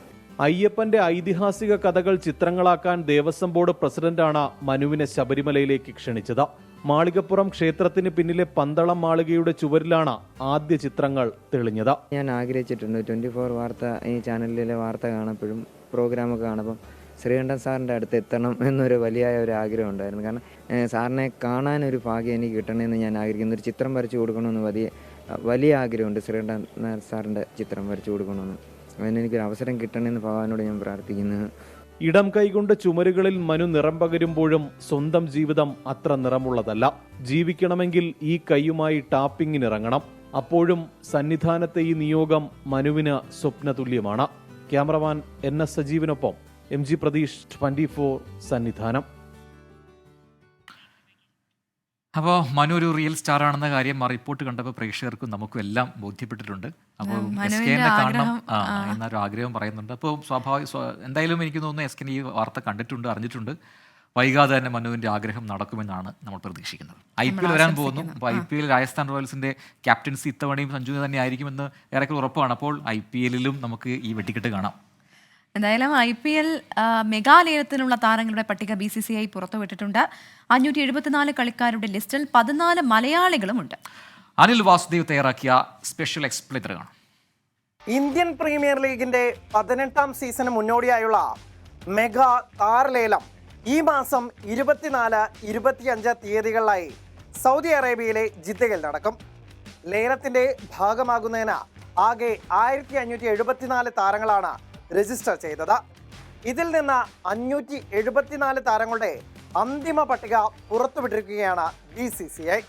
അയ്യപ്പന്റെ ഐതിഹാസിക കഥകൾ ചിത്രങ്ങളാക്കാൻ ദേവസ്വം ബോർഡ് പ്രസിഡന്റാണ് മനുവിനെ ശബരിമലയിലേക്ക് ക്ഷണിച്ചത്. മാളികപ്പുറം ക്ഷേത്രത്തിന് പിന്നിലെ പന്തളം മാളികയുടെ ചുവരിലാണ് ആദ്യ ചിത്രങ്ങൾ തെളിഞ്ഞത്. ഞാൻ ആഗ്രഹിച്ചിട്ടുണ്ട് 24 വാർത്ത, ഈ ചാനലിലെ വാർത്ത കാണപ്പോഴും പ്രോഗ്രാമൊക്കെ കാണുമ്പം ശ്രീകണ്ഠൻ സാറിൻ്റെ അടുത്ത് എത്തണം എന്നൊരു വലിയ ഒരു ആഗ്രഹം ഉണ്ടായിരുന്നു. കാരണം സാറിനെ കാണാനൊരു ഭാഗ്യം എനിക്ക് കിട്ടണമെന്ന് ഞാൻ ആഗ്രഹിക്കുന്നു. ഒരു ചിത്രം വരച്ചു കൊടുക്കണമെന്ന് വലിയ ആഗ്രഹമുണ്ട്. ശ്രീകണ്ഠൻ സാറിൻ്റെ ചിത്രം വരച്ചു കൊടുക്കണമെന്ന്. അതിനെനിക്കൊരു അവസരം കിട്ടണമെന്ന് ഭഗവാനോട് ഞാൻ പ്രാർത്ഥിക്കുന്നു. ഇടം കൈകൊണ്ട് ചുമരുകളിൽ മനു നിറം പകരുമ്പോഴും സ്വന്തം ജീവിതം അത്ര നിറമുള്ളതല്ല. ജീവിക്കണമെങ്കിൽ ഈ കൈയുമായി ടാപ്പിങ്ങിനിറങ്ങണം. അപ്പോഴും സന്നിധാനത്തെ ഈ നിയോഗം മനുവിന് സ്വപ്നതുല്യമാണ്. ക്യാമറമാൻ NS സജീവിനൊപ്പം MG പ്രതീഷ്, 24 സന്നിധാനം. അപ്പോൾ മനു ഒരു റിയൽ സ്റ്റാർ ആണെന്ന കാര്യം ആ റിപ്പോർട്ട് കണ്ടപ്പോൾ പ്രേക്ഷകർക്കും നമുക്കും എല്ലാം ബോധ്യപ്പെട്ടിട്ടുണ്ട്. അപ്പോൾ SK കാണണം എന്നൊരു ആഗ്രഹം പറയുന്നുണ്ട്. അപ്പോൾ എന്തായാലും എനിക്ക് തോന്നുന്നു SK ഈ വാർത്ത കണ്ടിട്ടുണ്ട്, അറിഞ്ഞിട്ടുണ്ട്. വൈകാതെ തന്നെ മനുവിൻ്റെ ആഗ്രഹം നടക്കുമെന്നാണ് നമ്മൾ പ്രതീക്ഷിക്കുന്നത്. IPL വരാൻ പോകുന്നു. അപ്പോൾ IPL രാജസ്ഥാൻ റോയൽസിൻ്റെ ക്യാപ്റ്റൻസി ഇത്തവണയും സഞ്ജു തന്നെ ആയിരിക്കുമെന്ന് ഏറെക്കുറെ ഉറപ്പാണ്. അപ്പോൾ IPL-ലും നമുക്ക് ഈ വെട്ടിക്കെട്ട് കാണാം. എന്തായാലും IPL മെഗാലയത്തിനുള്ള താരങ്ങളുടെ പട്ടിക BCCI പുറത്തുവിട്ടിട്ടുണ്ട്. 574 കളിക്കാരുടെ ലിസ്റ്റിൽ 14 മലയാളികളുമുണ്ട്. അനിൽ വാസുദേവ് തയ്യാറാക്കിയ സ്പെഷ്യൽ എക്സ്പ്ലെയിനർ കാണാം. ഇന്ത്യൻ പ്രീമിയർ ലീഗിന്റെ 18ാം സീസണ് മുന്നോടിയായുള്ള മെഗാ താരലേലം ഈ മാസം 24, 25 തീയതികളിലായി സൗദി അറേബ്യയിലെ ജിദ്ദയിൽ നടക്കും. ലേലത്തിന്റെ ഭാഗമാകുന്നതിന് ആകെ 1574 താരങ്ങളാണ് രജിസ്റ്റർ ചെയ്തത്. ഇതിൽ നിന്ന് 574 താരങ്ങളുടെ അന്തിമ പട്ടിക പുറത്തുവിട്ടിരിക്കുകയാണ് BCCI.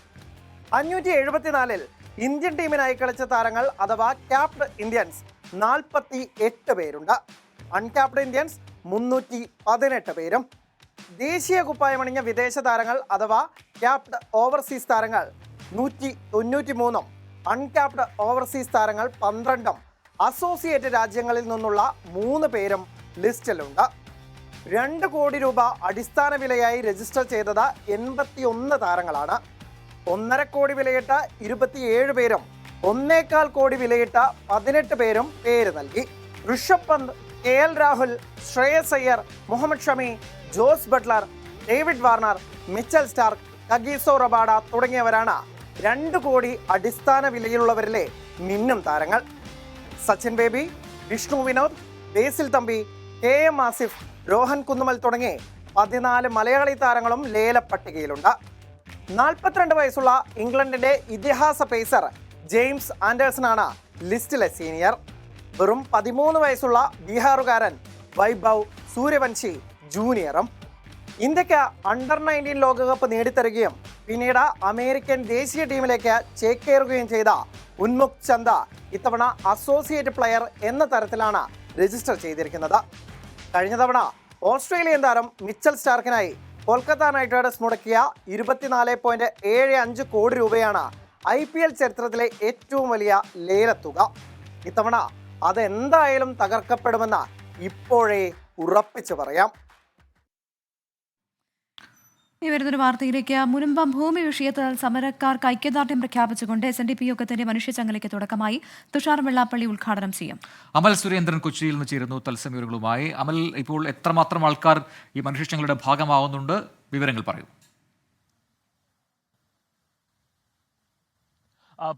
574-ൽ ഇന്ത്യൻ ടീമിനായി കളിച്ച താരങ്ങൾ അഥവാ ക്യാപ്ഡ് ഇന്ത്യൻസ് 48 പേരുണ്ട്. അൺക്യാപ്ഡ് ഇന്ത്യൻസ് 318 പേരും. ദേശീയ കുപ്പായമണിഞ്ഞ വിദേശ താരങ്ങൾ അഥവാ ക്യാപ്ഡ് ഓവർസീസ് താരങ്ങൾ 193-ഉം അൺക്യാപ്ഡ് ഓവർസീസ് താരങ്ങൾ 12-ഉം അസോസിയേറ്റ് രാജ്യങ്ങളിൽ നിന്നുള്ള 3 പേരും ലിസ്റ്റിലുണ്ട്. 2 കോടി രൂപ അടിസ്ഥാന വിലയായി രജിസ്റ്റർ ചെയ്തത് 81 താരങ്ങളാണ്. 1.5 കോടി വിലയിട്ട 27 പേരും 1.25 കോടി വിലയിട്ട 18 പേരും പേര് നൽകി. Rishabh Pant, KL Rahul, Shreyas Iyer, Mohammed Shami, Jos Buttler, David Warner, Mitchell Starc, Kagiso Rabada തുടങ്ങിയവരാണ് 2 കോടി അടിസ്ഥാന വിലയിലുള്ളവരിലെ മിന്നും താരങ്ങൾ. സച്ചിൻ ബേബി, വിഷ്ണു വിനോദ്, ബേസിൽ തമ്പി, KM ആസിഫ്, രോഹൻ കുന്നുമൽ തുടങ്ങി 14 മലയാളി താരങ്ങളും ലേലപ്പട്ടികയിലുണ്ട്. 42 വയസ്സുള്ള ഇംഗ്ലണ്ടിന്റെ ഇതിഹാസ പേസർ ജെയിംസ് ആൻഡേഴ്സണാണ് ലിസ്റ്റിലെ സീനിയർ. വെറും 13 വയസ്സുള്ള ബീഹാറുകാരൻ വൈഭവ് സൂര്യവംശി ജൂനിയറും. ഇന്ത്യക്ക് അണ്ടർ-19 ലോകകപ്പ് നേടിത്തരുകയും പിന്നീട് അമേരിക്കൻ ദേശീയ ടീമിലേക്ക് ചേക്കേറുകയും ചെയ്ത ഉന്മുക് ചന്ദ ഇത്തവണ അസോസിയേറ്റ് പ്ലെയർ എന്ന തരത്തിലാണ് രജിസ്റ്റർ ചെയ്തിരിക്കുന്നത്. കഴിഞ്ഞ തവണ ഓസ്ട്രേലിയൻ താരം മിച്ചൽ സ്റ്റാർക്കിനായി കൊൽക്കത്ത നൈറ്റ് റൈഡേഴ്സ് മുടക്കിയ 24.75 കോടി രൂപയാണ് IPL ചരിത്രത്തിലെ ഏറ്റവും വലിയ ലേലത്തുക. ഇത്തവണ അതെന്തായാലും തകർക്കപ്പെടുമെന്ന് ഇപ്പോഴേ ഉറപ്പിച്ചു പറയാം. ഈ വരുന്നൊരു വാർത്തയിലേക്ക്. മുനമ്പം ഭൂമി വിഷയത്തിൽ സമരക്കാർക്ക് ഐക്യദാർഢ്യം പ്രഖ്യാപിച്ചുകൊണ്ട് SNDP യോഗത്തിന്റെ മനുഷ്യചങ്ങലയ്ക്ക് തുടക്കമായി. തുഷാർ വെള്ളാപ്പള്ളി ഉദ്ഘാടനം ചെയ്യും. അമൽ സുരേന്ദ്രൻ കൊച്ചിയിൽ നിന്ന് ചേരുന്നു തത്സമയങ്ങളുമായി. അമൽ, ഇപ്പോൾ എത്രമാത്രം ആൾക്കാർ ഈ മനുഷ്യചങ്ങലയുടെ ഭാഗമാവുന്നുണ്ട്? വിവരങ്ങൾ പറയൂ.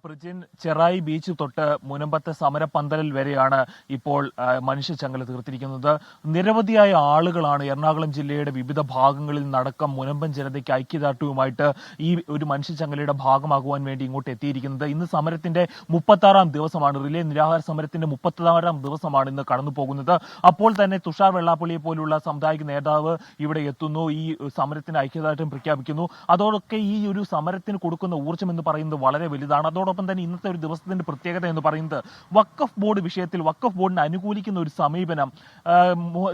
പ്രിജിൻ, ചെറായി ബീച്ച് തൊട്ട് മുനമ്പത്തെ സമരപ്പന്തലിൽ വരെയാണ് ഇപ്പോൾ മനുഷ്യച്ചങ്ങല തീർത്തിരിക്കുന്നത്. നിരവധിയായ ആളുകളാണ് എറണാകുളം ജില്ലയുടെ വിവിധ ഭാഗങ്ങളിൽ നടക്കം മുനമ്പൻ ജനതയ്ക്ക് ഐക്യദാർഢ്യവുമായിട്ട് ഈ ഒരു മനുഷ്യച്ചങ്ങലയുടെ ഭാഗമാകുവാൻ വേണ്ടി ഇങ്ങോട്ട് എത്തിയിരിക്കുന്നത്. ഇന്ന് സമരത്തിന്റെ 36-ാം ദിവസമാണ്. റിലേ നിരാഹാര സമരത്തിന്റെ 36-ാം ദിവസമാണ് ഇന്ന് കടന്നു പോകുന്നത്. അപ്പോൾ തന്നെ തുഷാർ വെള്ളാപ്പള്ളിയെ പോലുള്ള സാമുദായിക നേതാവ് ഇവിടെ എത്തുന്നു, ഈ സമരത്തിന് ഐക്യദാർഢ്യം പ്രഖ്യാപിക്കുന്നു. അതോടൊക്കെ ഈ ഒരു സമരത്തിന് കൊടുക്കുന്ന ഊർജ്ജം എന്ന് പറയുന്നത് വളരെ വലുതാണ്. അതോടൊപ്പം തന്നെ ഇന്നത്തെ ഒരു ദിവസത്തിന്റെ പ്രത്യേകത എന്ന് പറയുന്നത് വഖഫ് ബോർഡ് വിഷയത്തിൽ വഖഫ് ബോർഡിനെ അനുകൂലിക്കുന്ന ഒരു സമീപനം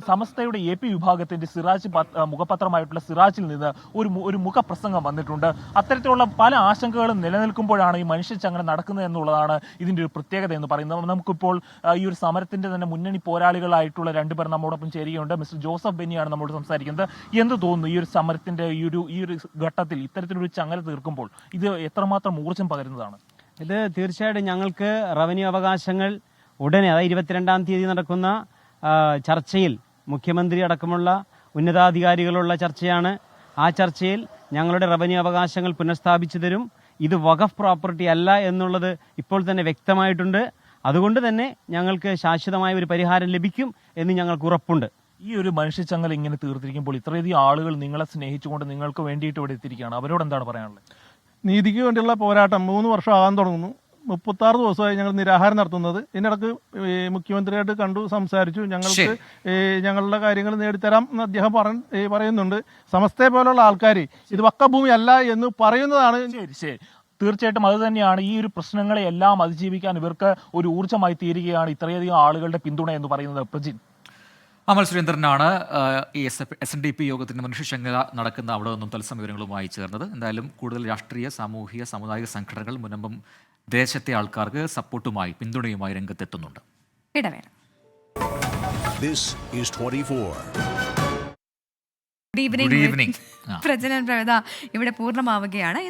സമസ്തയുടെ AP വിഭാഗത്തിന്റെ സിറാജ് മുഖപത്രമായിട്ടുള്ള സിറാജിൽ നിന്ന് ഒരു മുഖപ്രസംഗം വന്നിട്ടുണ്ട്. അത്തരത്തിലുള്ള പല ആശങ്കകളും നിലനിൽക്കുമ്പോഴാണ് ഈ മനുഷ്യച്ചങ്ങല നടക്കുന്നത് എന്നുള്ളതാണ് ഇതിന്റെ ഒരു പ്രത്യേകത എന്ന് പറയുന്നത്. നമുക്കിപ്പോൾ ഈ ഒരു സമരത്തിന്റെ തന്നെ മുന്നണി പോരാളികളായിട്ടുള്ള 2 പേർ നമ്മോടൊപ്പം ചേരുകയുണ്ട്. മിസ്റ്റർ ജോസഫ് ബെന്നിയാണ് നമ്മോട് സംസാരിക്കുന്നത്. എന്ത് തോന്നുന്നു ഈ ഒരു സമരത്തിന്റെ ഈ ഒരു ഘട്ടത്തിൽ ഇത്തരത്തിലൊരു ചങ്ങല തീർക്കുമ്പോൾ ഇത് എത്രമാത്രം ഊർജ്ജം പകരുന്നതാണ്? ഇത് തീർച്ചയായിട്ടും ഞങ്ങൾക്ക് റവന്യൂ അവകാശങ്ങൾ ഉടനെ, അതായത് 22-ാം തീയതി നടക്കുന്ന ചർച്ചയിൽ മുഖ്യമന്ത്രി അടക്കമുള്ള ഉന്നതാധികാരികളുള്ള ചർച്ചയാണ്. ആ ചർച്ചയിൽ ഞങ്ങളുടെ റവന്യൂ അവകാശങ്ങൾ പുനഃസ്ഥാപിച്ചു തരും. ഇത് വഖഫ് പ്രോപ്പർട്ടി അല്ല എന്നുള്ളത് ഇപ്പോൾ തന്നെ വ്യക്തമായിട്ടുണ്ട്. അതുകൊണ്ട് തന്നെ ഞങ്ങൾക്ക് ശാശ്വതമായ ഒരു പരിഹാരം ലഭിക്കും എന്ന് ഞങ്ങൾക്ക് ഉറപ്പുണ്ട്. ഈ ഒരു മനുഷ്യച്ചങ്ങല ഇങ്ങനെ തീർത്തിരിക്കുമ്പോൾ ഇത്രയധികം ആളുകൾ നിങ്ങളെ സ്നേഹിച്ചുകൊണ്ട് നിങ്ങൾക്ക് വേണ്ടിയിട്ട് ഇവിടെ എത്തിയിരിക്കുകയാണ്. അവരോട് എന്താണ് പറയാനുള്ളത്? നീതിക്ക് വേണ്ടിയുള്ള പോരാട്ടം 3 വർഷം ആകാൻ തുടങ്ങുന്നു. 36 ദിവസമായി ഞങ്ങൾ നിരാഹാരം നടത്തുന്നത്. ഇതിനിടക്ക് മുഖ്യമന്ത്രിയായിട്ട് കണ്ടു, സംസാരിച്ചു. ഞങ്ങൾക്ക് ഞങ്ങളുടെ കാര്യങ്ങൾ നേടിത്തരാം എന്ന് അദ്ദേഹം പറയുന്നുണ്ട്. സമസ്തയെ പോലുള്ള ആൾക്കാർ ഇത് വഖഫ് ഭൂമി അല്ല എന്ന് പറയുന്നതാണ്. ശരി, തീർച്ചയായിട്ടും അത് തന്നെയാണ്. ഈ ഒരു പ്രശ്നങ്ങളെ എല്ലാം അതിജീവിക്കാൻ ഇവർക്ക് ഒരു ഊർജ്ജമായി തീരുകയാണ് ഇത്രയധികം ആളുകളുടെ പിന്തുണ എന്ന് പറയുന്നത്. പ്രജിൻ, അമൽ സുരേന്ദ്രനാണ് ഈ SNDP യോഗത്തിന്റെ മനുഷ്യചങ്ങല നടക്കുന്ന അവിടെ നിന്നും തത്സമയ വിവരങ്ങളുമായി ചേർന്നത്. എന്തായാലും കൂടുതൽ രാഷ്ട്രീയ, സാമൂഹിക, സാമുദായിക സംഘടനകൾ മുനമ്പം ദേശത്തെ ആൾക്കാർക്ക് സപ്പോർട്ടുമായി, പിന്തുണയുമായി രംഗത്തെത്തുന്നുണ്ട്. ഇടവേള. Good evening. പ്രജനൻ പ്രവത ഇവിടെ പൂർണ്ണമാവുകയാണ്.